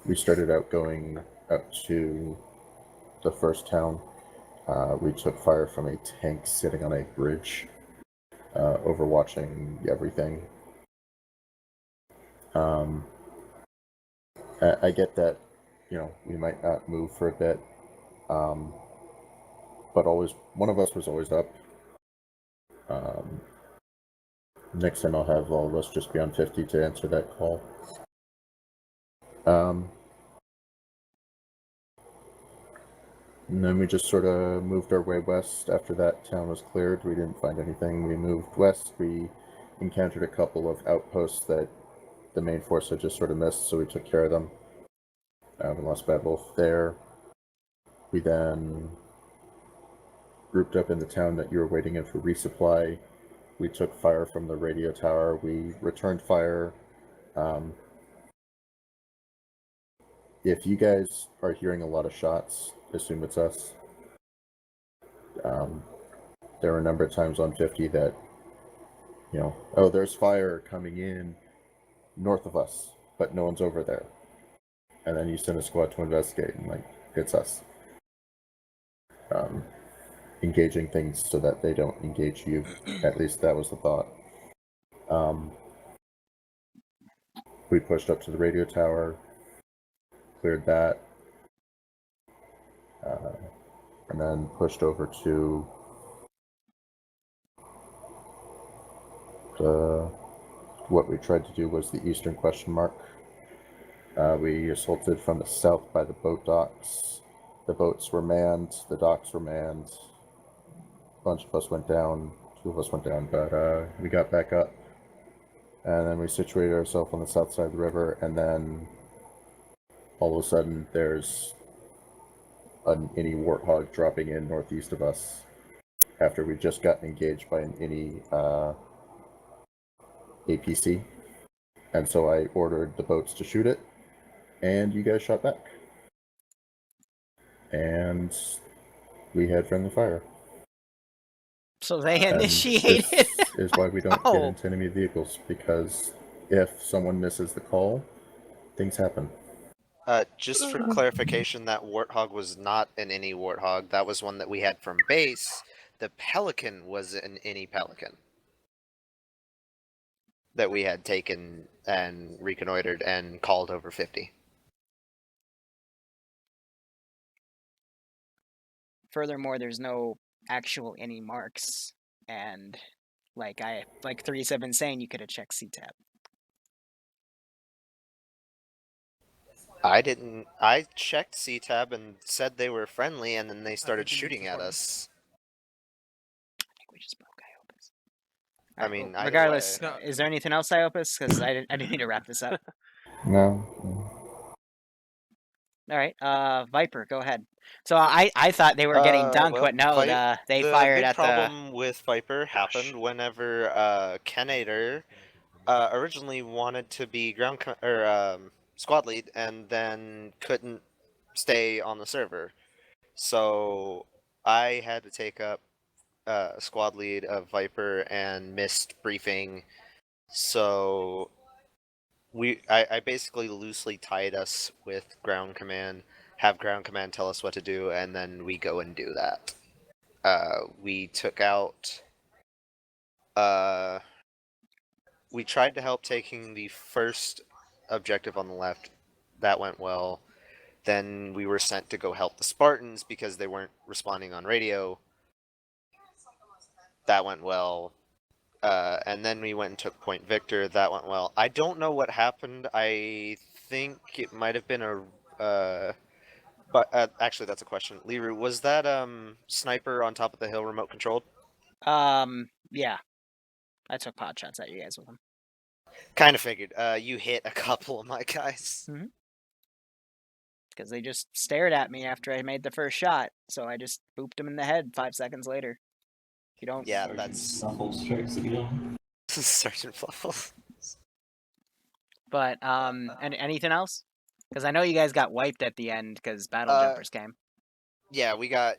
We started out going up to the first town. We took fire from a tank sitting on a bridge, overwatching everything. I get that, you know, we might not move for a bit, but always one of us was always up. Next time I'll have all of us just be on 50 to answer that call. And then we just sort of moved our way west after that town was cleared. We didn't find anything. We moved west. We encountered a couple of outposts that the main force had just sort of missed, so we took care of them. We lost Bad Wolf there. We then grouped up in the town that you were waiting in for resupply. We took fire from the radio tower. We returned fire. if you guys are hearing a lot of shots, assume it's us. There were a number of times on 50 that, you know, oh, there's fire coming in north of us, but no one's over there. And then you send a squad to investigate, and like, it's us. Engaging things so that they don't engage you. At least that was the thought. We pushed up to the radio tower, cleared that, and then pushed over to what we tried to do was the eastern question mark. We assaulted from the south by the boat docks. The boats were manned, the docks were manned. A bunch of us went down, 2 of us went down, but we got back up. And then we situated ourselves on the south side of the river, and then all of a sudden there's an Innie warthog dropping in northeast of us after we just got engaged by an Innie APC. And so I ordered the boats to shoot it, and you guys shot back. And we had friendly fire. So they And initiated. this is why we don't Oh. get into enemy vehicles, because if someone misses the call, things happen. Just for clarification, that Warthog was not an Innie Warthog. That was one that we had from base. The Pelican was an Innie Pelican that we had taken and reconnoitered and called over 50. Furthermore, there's no actual any marks, and like 37 saying, you could have checked CTAB. I didn't. I checked CTAB and said they were friendly, and then they started shooting at us. I think we just broke Iopus. I mean, either regardless, way. is there anything else, Iopus? Because I didn't need to wrap this up. No. All right, Viper, go ahead. So I thought they were getting dunked, well, but no, they fired at the big problem with Viper happened whenever Kenator originally wanted to be squad lead and then couldn't stay on the server. So I had to take up squad lead of Viper and missed briefing. So I basically loosely tied us with ground command, have ground command tell us what to do, and then we go and do that. We took out. We tried to help taking the first objective on the left. That went well. Then we were sent to go help the Spartans because they weren't responding on radio. That went well. And then we went and took Point Victor. That went well. I don't know what happened. I think it might have been but actually, that's a question. Liru, was that sniper on top of the hill remote controlled? Yeah. I took pot shots at you guys with them. Kind of figured. You hit a couple of my guys. Because they just stared at me after I made the first shot, so I just booped them in the head 5 seconds later. If you don't. Yeah, that's. Sergeant Fluffles. But and anything else? Because I know you guys got wiped at the end because battle jumpers came. Yeah, we got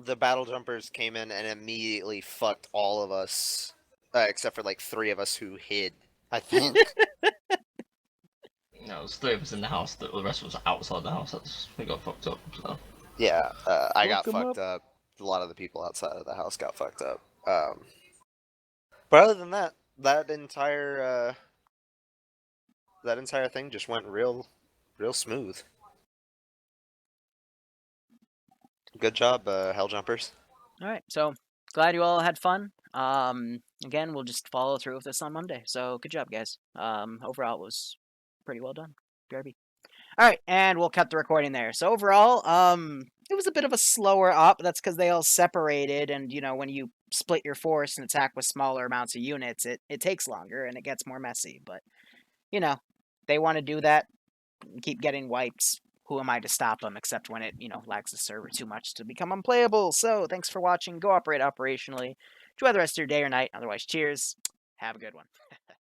the battle jumpers came in and immediately fucked all of us, except for like 3 of us who hid. I think. No, it was 3 of us in the house. The rest was outside the house. We got fucked up. So. Yeah, I got fucked up. A lot of the people outside of the house got fucked up. But other than that, that entire thing just went real smooth. Good job, hell jumpers. All right, so glad you all had fun. Again, we'll just follow through with this on Monday. So good job, guys. Overall, it was pretty well done. BRB. All right, and we'll cut the recording there. So overall, it was a bit of a slower op. That's because they all separated, and you know when you split your force and attack with smaller amounts of units, it takes longer and it gets more messy. But you know, they want to do that, keep getting wiped. Who am I to stop them? Except when it lags the server too much to become unplayable. So thanks for watching. Go operate operationally. Enjoy the rest of your day or night. Otherwise, cheers. Have a good one.